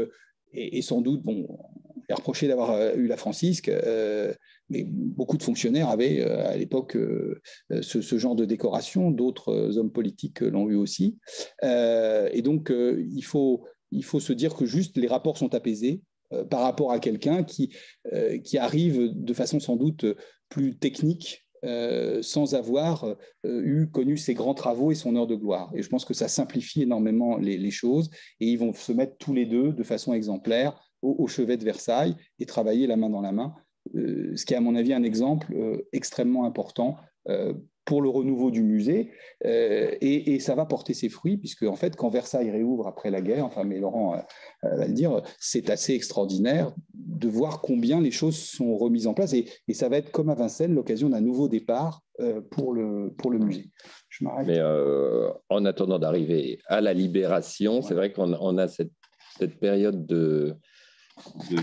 B: est sans doute est reproché d'avoir eu la Francisque, mais beaucoup de fonctionnaires avaient à l'époque ce genre de décoration, d'autres hommes politiques l'ont eu aussi. Et donc, il faut se dire que juste les rapports sont apaisés par rapport à quelqu'un qui arrive de façon sans doute plus technique, sans avoir connu ses grands travaux et son heure de gloire. Et je pense que ça simplifie énormément les choses, et ils vont se mettre tous les deux de façon exemplaire au chevet de Versailles et travailler la main dans la main, ce qui est à mon avis un exemple extrêmement important pour le renouveau du musée, et ça va porter ses fruits, puisque en fait, quand Versailles réouvre après la guerre, enfin, mais Laurent va le dire, c'est assez extraordinaire de voir combien les choses sont remises en place, et ça va être comme à Vincennes l'occasion d'un nouveau départ pour le musée. Je m'arrête.
A: Mais en attendant d'arriver à la libération, ouais, c'est vrai qu'on a cette période de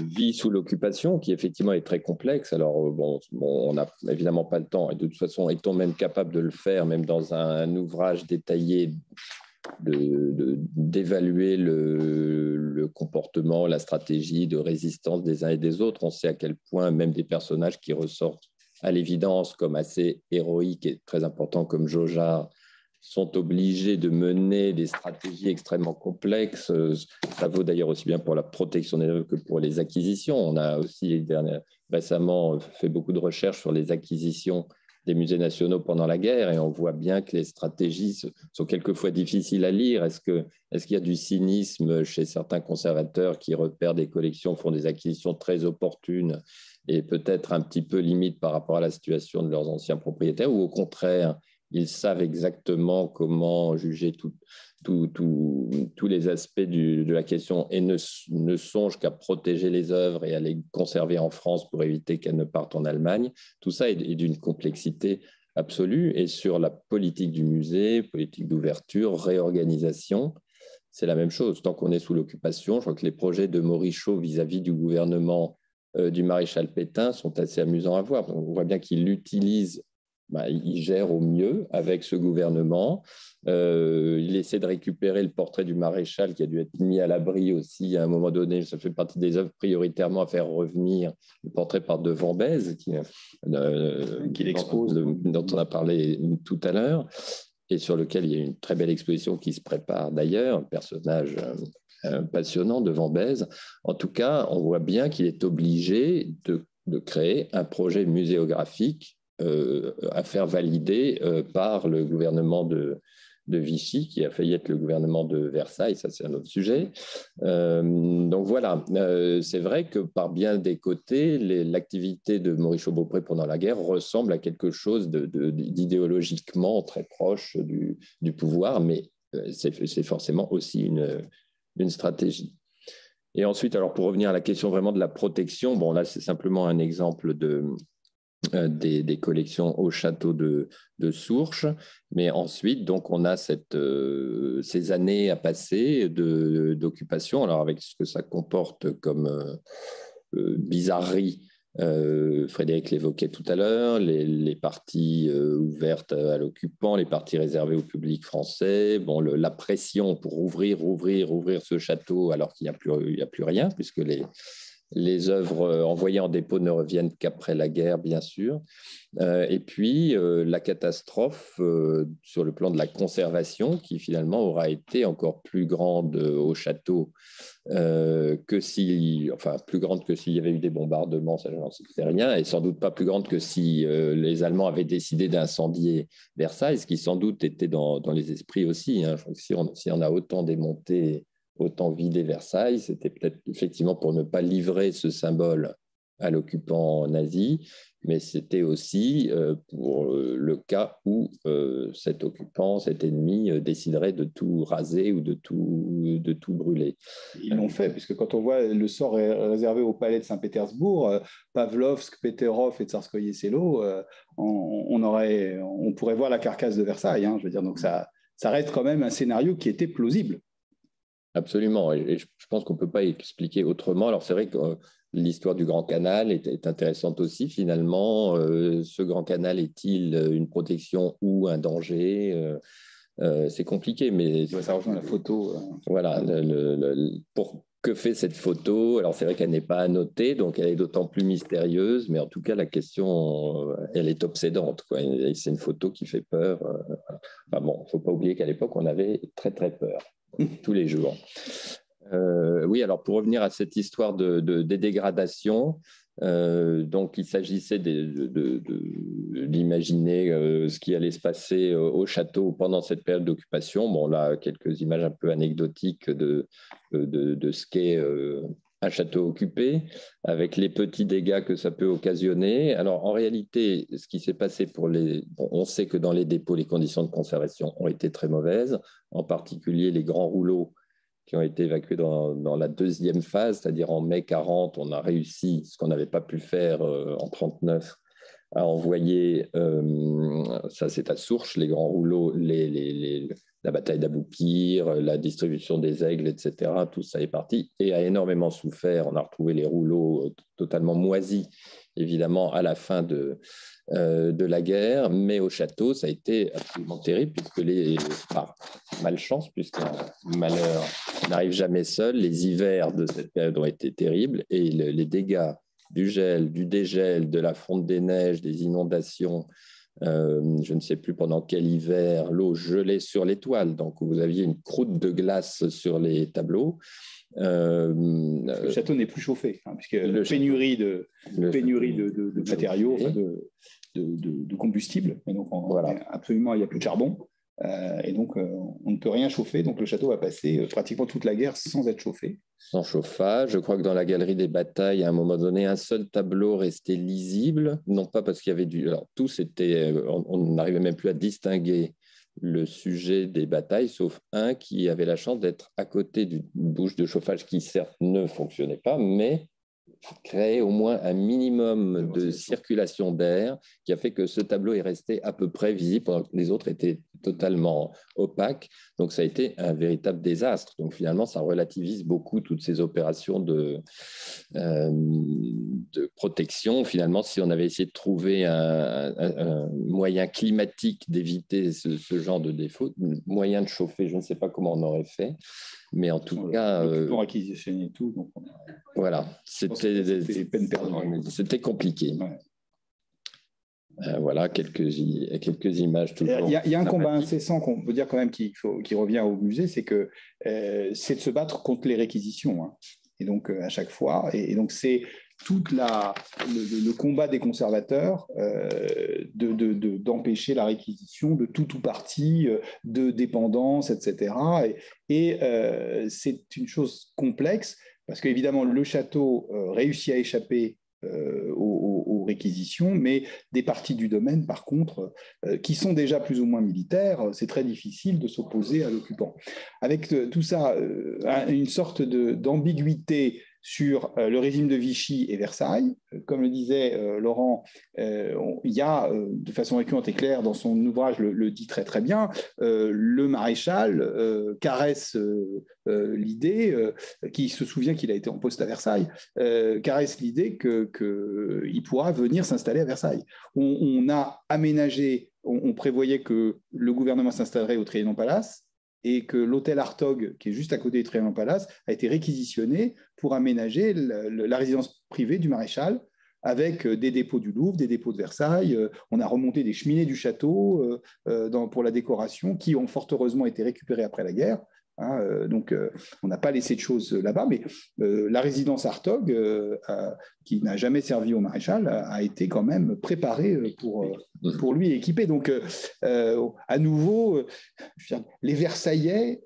A: vie sous l'occupation qui effectivement est très complexe. Alors on n'a évidemment pas le temps, et de toute façon, est-on même capable de le faire, même dans un ouvrage détaillé, d'évaluer le comportement, la stratégie de résistance des uns et des autres. On sait à quel point même des personnages qui ressortent à l'évidence comme assez héroïques et très importants, comme Jaugeard, sont obligés de mener des stratégies extrêmement complexes. Ça vaut d'ailleurs aussi bien pour la protection des œuvres que pour les acquisitions. On a aussi récemment fait beaucoup de recherches sur les acquisitions des musées nationaux pendant la guerre, et on voit bien que les stratégies sont quelquefois difficiles à lire. Est-ce qu'il y a du cynisme chez certains conservateurs qui repèrent des collections, font des acquisitions très opportunes et peut-être un petit peu limites par rapport à la situation de leurs anciens propriétaires, ou au contraire, ils savent exactement comment juger tous les aspects de la question et ne songent qu'à protéger les œuvres et à les conserver en France pour éviter qu'elles ne partent en Allemagne. Tout ça est d'une complexité absolue. Et sur la politique du musée, politique d'ouverture, réorganisation, c'est la même chose. Tant qu'on est sous l'occupation, je crois que les projets de Morichaud vis-à-vis du gouvernement du maréchal Pétain sont assez amusants à voir. On voit bien qu'il utilise... il gère au mieux avec ce gouvernement. Il essaie de récupérer le portrait du maréchal qui a dû être mis à l'abri aussi à un moment donné. Ça fait partie des œuvres prioritairement à faire revenir. Le portrait par de Vambèze, qu'il expose, dont on a parlé tout à l'heure, et sur lequel il y a une très belle exposition qui se prépare d'ailleurs, un personnage passionnant de Vambèze. En tout cas, on voit bien qu'il est obligé de créer un projet muséographique à faire valider par le gouvernement de Vichy, qui a failli être le gouvernement de Versailles. Ça, c'est un autre sujet. Donc voilà, c'est vrai que par bien des côtés, l'activité de Morichaud-Beaupré pendant la guerre ressemble à quelque chose d'idéologiquement très proche du pouvoir, mais c'est forcément aussi une stratégie. Et ensuite, alors pour revenir à la question vraiment de la protection, bon là, c'est simplement un exemple des collections au château de Sourches, mais ensuite donc on a ces années à passer d'occupation, alors avec ce que ça comporte comme bizarrerie Frédéric l'évoquait tout à l'heure, les parties ouvertes à l'occupant, les parties réservées au public français, bon, la pression pour ouvrir ce château alors qu'il n'y a plus rien, puisque les œuvres envoyées en dépôt ne reviennent qu'après la guerre, bien sûr. Et puis, la catastrophe sur le plan de la conservation, qui finalement aura été encore plus grande au château plus grande que s'il y avait eu des bombardements, ça je n'en sais rien, et sans doute pas plus grande que si les Allemands avaient décidé d'incendier Versailles, ce qui sans doute était dans les esprits aussi. Hein. Si on a autant démonté, autant vidé Versailles, c'était peut-être effectivement pour ne pas livrer ce symbole à l'occupant nazi, mais c'était aussi pour le cas où cet occupant, cet ennemi, déciderait de tout raser ou de tout brûler.
B: Ils l'ont fait, puisque quand on voit le sort réservé au palais de Saint-Pétersbourg, Pavlovsk, Peterov et Tsarskoye Selo, on pourrait voir la carcasse de Versailles. Hein, je veux dire, donc ça reste quand même un scénario qui était plausible.
A: Absolument, et je pense qu'on ne peut pas expliquer autrement. Alors c'est vrai que l'histoire du Grand Canal est intéressante aussi. Finalement, ce Grand Canal est-il une protection ou un danger? C'est compliqué, mais
B: ça rejoint la photo.
A: Voilà, que fait cette photo? Alors c'est vrai qu'elle n'est pas annotée, donc elle est d'autant plus mystérieuse, mais en tout cas la question, elle est obsédante, quoi. C'est une photo qui fait peur. Enfin bon, il ne faut pas oublier qu'à l'époque on avait très très peur tous les jours. Oui, alors pour revenir à cette histoire des dégradations, donc il s'agissait d'imaginer ce qui allait se passer au château pendant cette période d'occupation. Bon, là, quelques images un peu anecdotiques de ce qu'est un château occupé, avec les petits dégâts que ça peut occasionner. Alors, en réalité, ce qui s'est passé on sait que dans les dépôts, les conditions de conservation ont été très mauvaises, en particulier les grands rouleaux qui ont été évacués dans la deuxième phase, c'est-à-dire en mai 40, on a réussi, ce qu'on n'avait pas pu faire en 39, à envoyer, ça c'est à Sourches, les grands rouleaux, la bataille d'Aboukir, la distribution des aigles, etc. Tout ça est parti et a énormément souffert. On a retrouvé les rouleaux totalement moisis, évidemment, à la fin de la guerre, mais au château, ça a été absolument terrible, puisque malchance, puisqu'un malheur n'arrive jamais seul, les hivers de cette période ont été terribles, et les dégâts du gel, du dégel, de la fonte des neiges, des inondations, je ne sais plus pendant quel hiver, l'eau gelait sur les toiles, donc vous aviez une croûte de glace sur les tableaux.
B: Le château n'est plus chauffé, hein, puisque pénurie de matériaux, enfin de combustible, et donc absolument il n'y a plus de charbon, et donc on ne peut rien chauffer, donc le château va passer pratiquement toute la guerre sans être chauffé.
A: Sans chauffage. Je crois que dans la galerie des batailles, à un moment donné, un seul tableau restait lisible, non pas parce qu'il y avait alors tous étaient, on n'arrivait même plus à distinguer le sujet des batailles, sauf un qui avait la chance d'être à côté d'une bouche de chauffage qui, certes, ne fonctionnait pas, mais créait au moins un minimum de circulation d'air qui a fait que ce tableau est resté à peu près visible pendant que les autres étaient totalement opaques. Donc, ça a été un véritable désastre. Donc, finalement, ça relativise beaucoup toutes ces opérations de protection. Finalement, si on avait essayé de trouver un moyen climatique d'éviter ce genre de défaut, moyen de chauffer, je ne sais pas comment on aurait fait. Mais en tout cas,
B: pour acquisitionner et tout. Donc
A: voilà, c'était compliqué.
B: Ouais.
A: Voilà, quelques images toujours.
B: Il y a un combat incessant qu'on peut dire quand même qui revient au musée, c'est que c'est de se battre contre les réquisitions. Hein. Et donc à chaque fois, et donc c'est tout le combat des conservateurs d'empêcher la réquisition de tout ou partie de dépendance, etc. Et c'est une chose complexe parce qu'évidemment, le château réussit à échapper aux réquisitions, mais des parties du domaine, par contre, qui sont déjà plus ou moins militaires, c'est très difficile de s'opposer à l'occupant. Avec tout ça, une sorte d'ambiguïté sur le régime de Vichy et Versailles. Comme le disait Laurent, il y a de façon récurrente et claire dans son ouvrage, le dit très très bien, le maréchal caresse l'idée, qui se souvient qu'il a été en poste à Versailles, caresse l'idée qu'il pourra venir s'installer à Versailles. On a aménagé, on prévoyait que le gouvernement s'installerait au Trianon Palace, et que l'hôtel Hartog, qui est juste à côté du Trianon Palace, a été réquisitionné pour aménager la résidence privée du maréchal, avec des dépôts du Louvre, des dépôts de Versailles. On a remonté des cheminées du château pour la décoration, qui ont fort heureusement été récupérées après la guerre. Donc, on n'a pas laissé de choses là-bas, mais la résidence Hartog, qui n'a jamais servi au maréchal, a été quand même préparée pour lui équiper. Donc, à nouveau, les Versaillais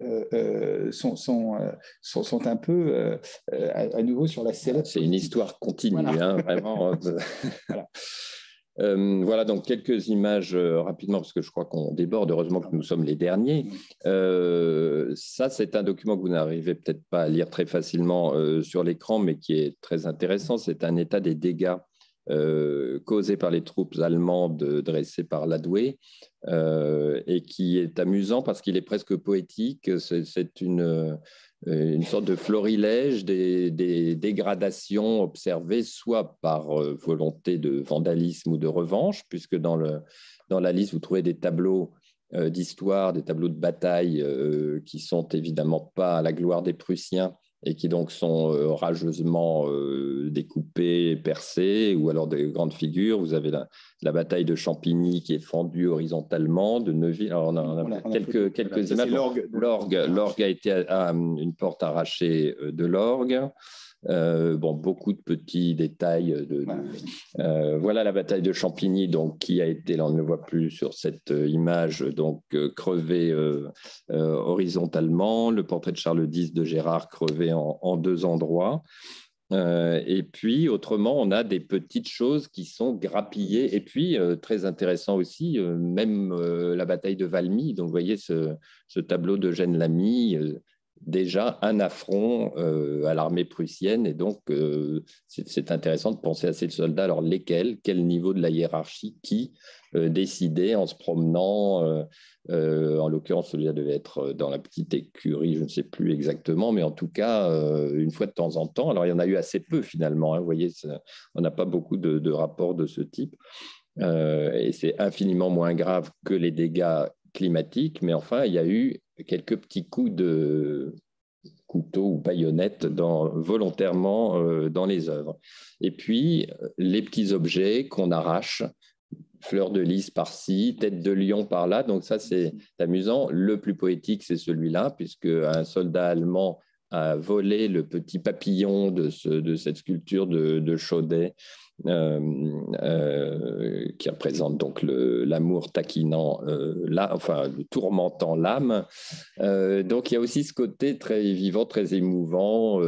B: sont un peu à nouveau sur la sellette.
A: C'est une histoire continue, voilà. Vraiment. Voilà. Voilà donc quelques images rapidement, parce que je crois qu'on déborde, heureusement que nous sommes les derniers. Ça, c'est un document que vous n'arrivez peut-être pas à lire très facilement sur l'écran, mais qui est très intéressant. C'est un état des dégâts causés par les troupes allemandes dressées par Ladoué, et qui est amusant parce qu'il est presque poétique. C'est une sorte de florilège des dégradations observées soit par volonté de vandalisme ou de revanche, puisque dans la liste, vous trouvez des tableaux d'histoire, des tableaux de bataille qui sont évidemment pas à la gloire des Prussiens et qui donc sont rageusement découpés, percés, ou alors des grandes figures. Vous avez la bataille de Champigny qui est fendue horizontalement, de Neuville. Alors on a quelques images. L'orgue a été à une porte arrachée de l'orgue. Beaucoup de petits détails. Voilà la bataille de Champigny, donc, qui a été, là on ne le voit plus sur cette image, donc crevée horizontalement. Le portrait de Charles X de Gérard crevé en deux endroits. Et puis, autrement, on a des petites choses qui sont grappillées. Et puis, très intéressant aussi, même la bataille de Valmy. Donc, vous voyez ce tableau d'Eugène Lamy, déjà un affront à l'armée prussienne. Et donc, c'est intéressant de penser à ces soldats. Alors, lesquels, quel niveau de la hiérarchie, qui décidait en se promenant, en l'occurrence, celui-là devait être dans la petite écurie, je ne sais plus exactement, mais en tout cas, une fois de temps en temps. Alors, il y en a eu assez peu finalement. Vous voyez, on n'a pas beaucoup de rapports de ce type. Et c'est infiniment moins grave que les dégâts climatiques, mais enfin, il y a eu quelques petits coups de couteau ou baïonnette volontairement dans les œuvres. Et puis, les petits objets qu'on arrache, fleurs de lys par-ci, tête de lion par-là. Donc ça, c'est amusant. Le plus poétique, c'est celui-là, puisque un soldat allemand a volé le petit papillon de cette sculpture de Chaudet, qui représente donc l'amour taquinant, le tourmentant l'âme. Donc il y a aussi ce côté très vivant, très émouvant,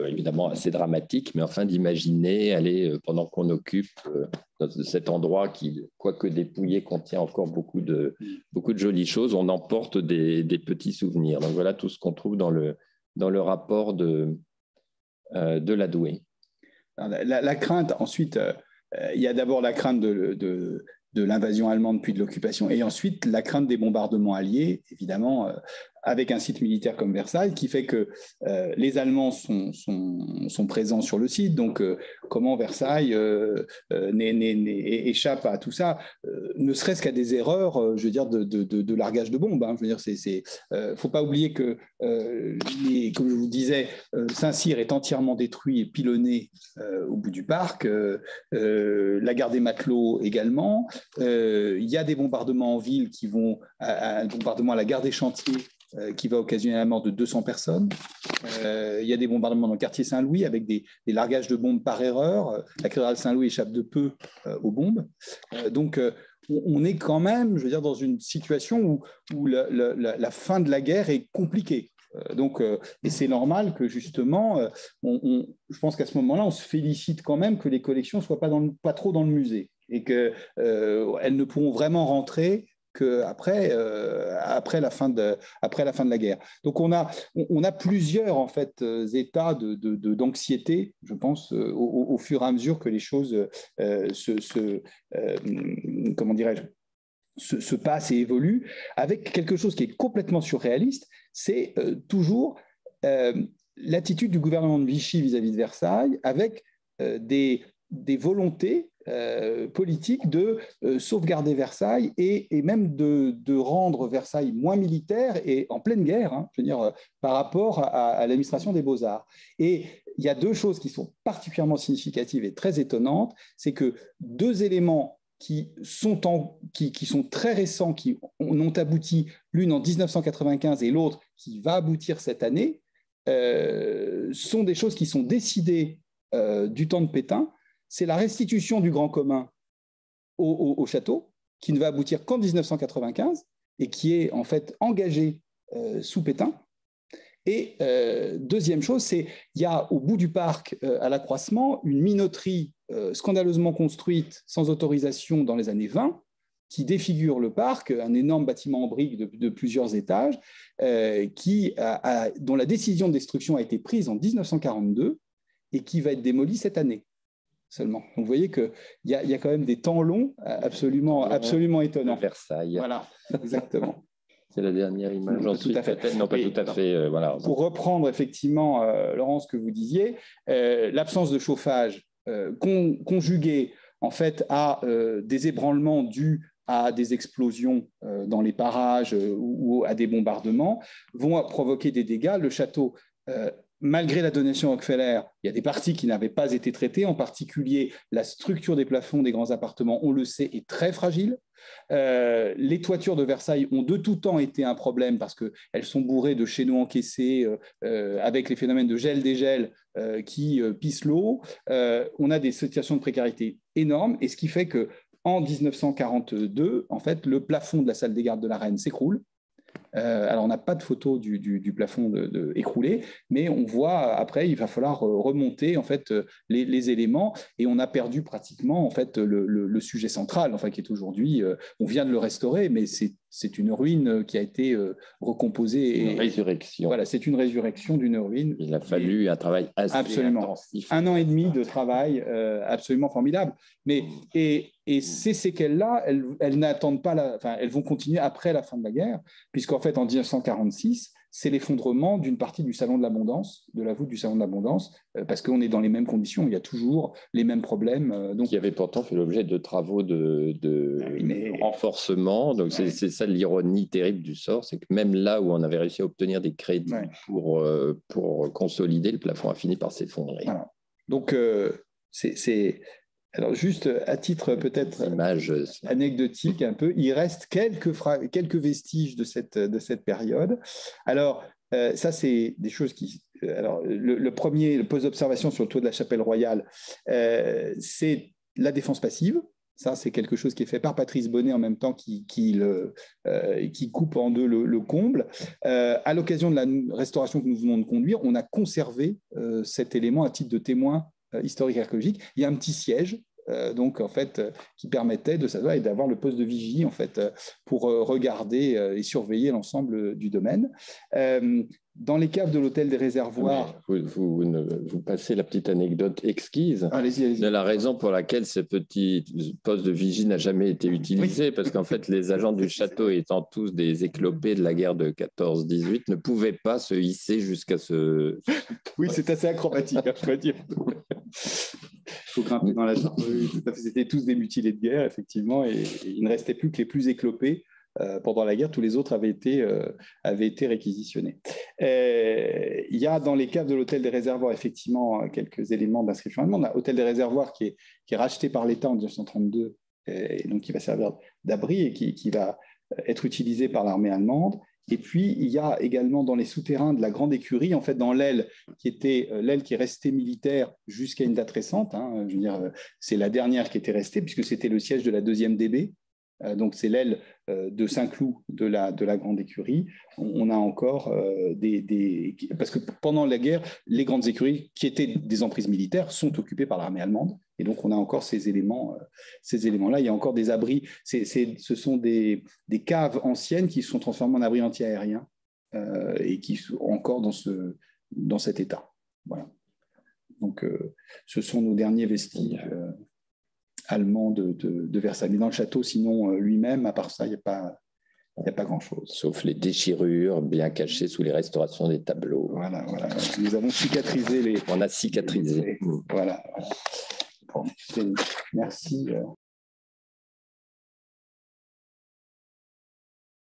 A: évidemment assez dramatique, mais enfin d'imaginer aller pendant qu'on occupe dans cet endroit qui, quoique dépouillé, contient encore beaucoup de jolies choses. On emporte des petits souvenirs. Donc voilà tout ce qu'on trouve dans le rapport de Ladoué.
B: La crainte, ensuite, il y a d'abord la crainte de l'invasion allemande puis de l'occupation, et ensuite la crainte des bombardements alliés, évidemment, avec un site militaire comme Versailles, qui fait que les Allemands sont présents sur le site. Donc, comment Versailles échappe à tout ça, ne serait-ce qu'à des erreurs, je veux dire, de largage de bombes. Je veux dire, faut pas oublier que, comme je vous disais, Saint-Cyr est entièrement détruit et pilonné au bout du parc. La gare des Matelots également. Il y a des bombardements en ville qui vont un bombardement à la gare des Chantiers, qui va occasionner la mort de 200 personnes. Il y a des bombardements dans le quartier Saint-Louis avec des largages de bombes par erreur. La cathédrale Saint-Louis échappe de peu aux bombes. Donc, on est quand même, je veux dire, dans une situation où la fin de la guerre est compliquée. Et c'est normal que justement, je pense qu'à ce moment-là, on se félicite quand même que les collections ne soient pas trop dans le musée, et qu'elles ne pourront vraiment rentrer qu'après la fin de la guerre. Donc on a plusieurs en fait états d'anxiété, je pense, au fur et à mesure que les choses comment dirais-je, se passe et évolue, avec quelque chose qui est complètement surréaliste, c'est toujours l'attitude du gouvernement de Vichy vis-à-vis de Versailles, avec des volontés politiques de sauvegarder Versailles et même de rendre Versailles moins militaire et en pleine guerre, hein, je veux dire, par rapport à l'administration des Beaux-Arts. Et il y a deux choses qui sont particulièrement significatives et très étonnantes, c'est que deux éléments qui sont très récents, qui ont abouti, l'une en 1995 et l'autre qui va aboutir cette année, sont des choses qui sont décidées du temps de Pétain. C'est la restitution du grand commun au château, qui ne va aboutir qu'en 1995 et qui est en fait engagée sous Pétain. Et deuxième chose, c'est il y a au bout du parc, à l'accroissement, une minoterie scandaleusement construite sans autorisation dans les années 20, qui défigure le parc, un énorme bâtiment en briques de plusieurs étages, dont la décision de destruction a été prise en 1942 et qui va être démolie cette année seulement. Donc vous voyez qu'il y a quand même des temps longs absolument étonnants.
A: Versailles.
B: Voilà, exactement.
A: C'est la dernière image.
B: Tout à fait.
A: Non, pas tout à fait. Voilà.
B: Pour reprendre effectivement, Laurent, ce que vous disiez, l'absence de chauffage conjuguée en fait à des ébranlements dus à des explosions dans les parages ou à des bombardements vont provoquer des dégâts. Le château, malgré la donation Rockefeller, il y a des parties qui n'avaient pas été traitées, en particulier la structure des plafonds des grands appartements, on le sait, est très fragile. Les toitures de Versailles ont de tout temps été un problème parce qu'elles sont bourrées de chéneaux encaissés avec les phénomènes de gel-dégel qui pissent l'eau. On a des situations de précarité énormes, et ce qui fait qu'en 1942, en fait, le plafond de la salle des gardes de la Reine s'écroule. Alors, on n'a pas de photo du plafond écroulé, mais on voit après, il va falloir remonter en fait les éléments, et on a perdu pratiquement en fait le sujet central, enfin qui est aujourd'hui, on vient de le restaurer, mais c'est une ruine qui a été recomposée.
A: Une résurrection.
B: Voilà, c'est une résurrection d'une ruine.
A: Il a fallu un travail assez intensif.
B: 1 an et demi de travail absolument formidable. Et ces séquelles-là, elles n'attendent pas elles vont continuer après la fin de la guerre, puisqu'en fait, en 1946, c'est l'effondrement d'une partie du Salon de l'Abondance, de la voûte du Salon de l'Abondance, parce qu'on est dans les mêmes conditions, il y a toujours les mêmes problèmes.
A: Qui avait pourtant fait l'objet de travaux de renforcement. Donc c'est ça l'ironie terrible du sort, c'est que même là où on avait réussi à obtenir des crédits pour consolider, le plafond a fini par s'effondrer.
B: Voilà. Donc alors juste à titre peut-être anecdotique un peu, il reste quelques vestiges de cette période. Alors ça, c'est des choses qui... Alors le poste d'observation sur le toit de la Chapelle Royale, c'est la défense passive. Ça, c'est quelque chose qui est fait par Patrice Bonnet en même temps qui coupe en deux le comble. À l'occasion de la restauration que nous venons de conduire, on a conservé cet élément à titre de témoin historique archéologique. Il y a un petit siège donc en fait qui permettait de savoir et d'avoir le poste de vigie en fait pour regarder et surveiller l'ensemble du domaine. Dans les caves de l'hôtel des Réservoirs...
A: Vous passez la petite anecdote exquise de la raison pour laquelle ce petit poste de vigie n'a jamais été utilisé, parce qu'en fait, les agents du château, étant tous des éclopés de la guerre de 14-18, ne pouvaient pas se hisser jusqu'à ce...
B: Oui, c'est assez acrobatique, je dois dire. Il faut grimper dans la charge. C'était tous des mutilés de guerre, effectivement, et il ne restait plus que les plus éclopés. Pendant la guerre, tous les autres avaient été réquisitionnés. Il y a dans les caves de l'hôtel des Réservoirs effectivement quelques éléments d'inscription allemande. L'hôtel des Réservoirs qui est racheté par l'État en 1932 et donc qui va servir d'abri et qui va être utilisé par l'armée allemande. Et puis, il y a également dans les souterrains de la Grande Écurie, en fait, dans l'aile qui était l'aile qui est restée militaire jusqu'à une date récente. Hein, je veux dire, c'est la dernière qui était restée puisque c'était le siège de la 2e DB. Donc, c'est l'aile de Saint-Cloud de la Grande Écurie. On a encore parce que pendant la guerre, les grandes écuries, qui étaient des emprises militaires, sont occupées par l'armée allemande. Et donc, on a encore ces éléments-là. Il y a encore des abris. Ce sont des caves anciennes qui se sont transformées en abris antiaériens et qui sont encore dans cet état. Voilà. Donc, ce sont nos derniers vestiges allemands de Versailles. Mais dans le château, sinon, lui-même, à part ça, il n'y a pas grand-chose.
A: Sauf les déchirures bien cachées sous les restaurations des tableaux.
B: Voilà. Nous avons cicatrisé
A: On a cicatrisé.
B: Voilà. Bon, merci.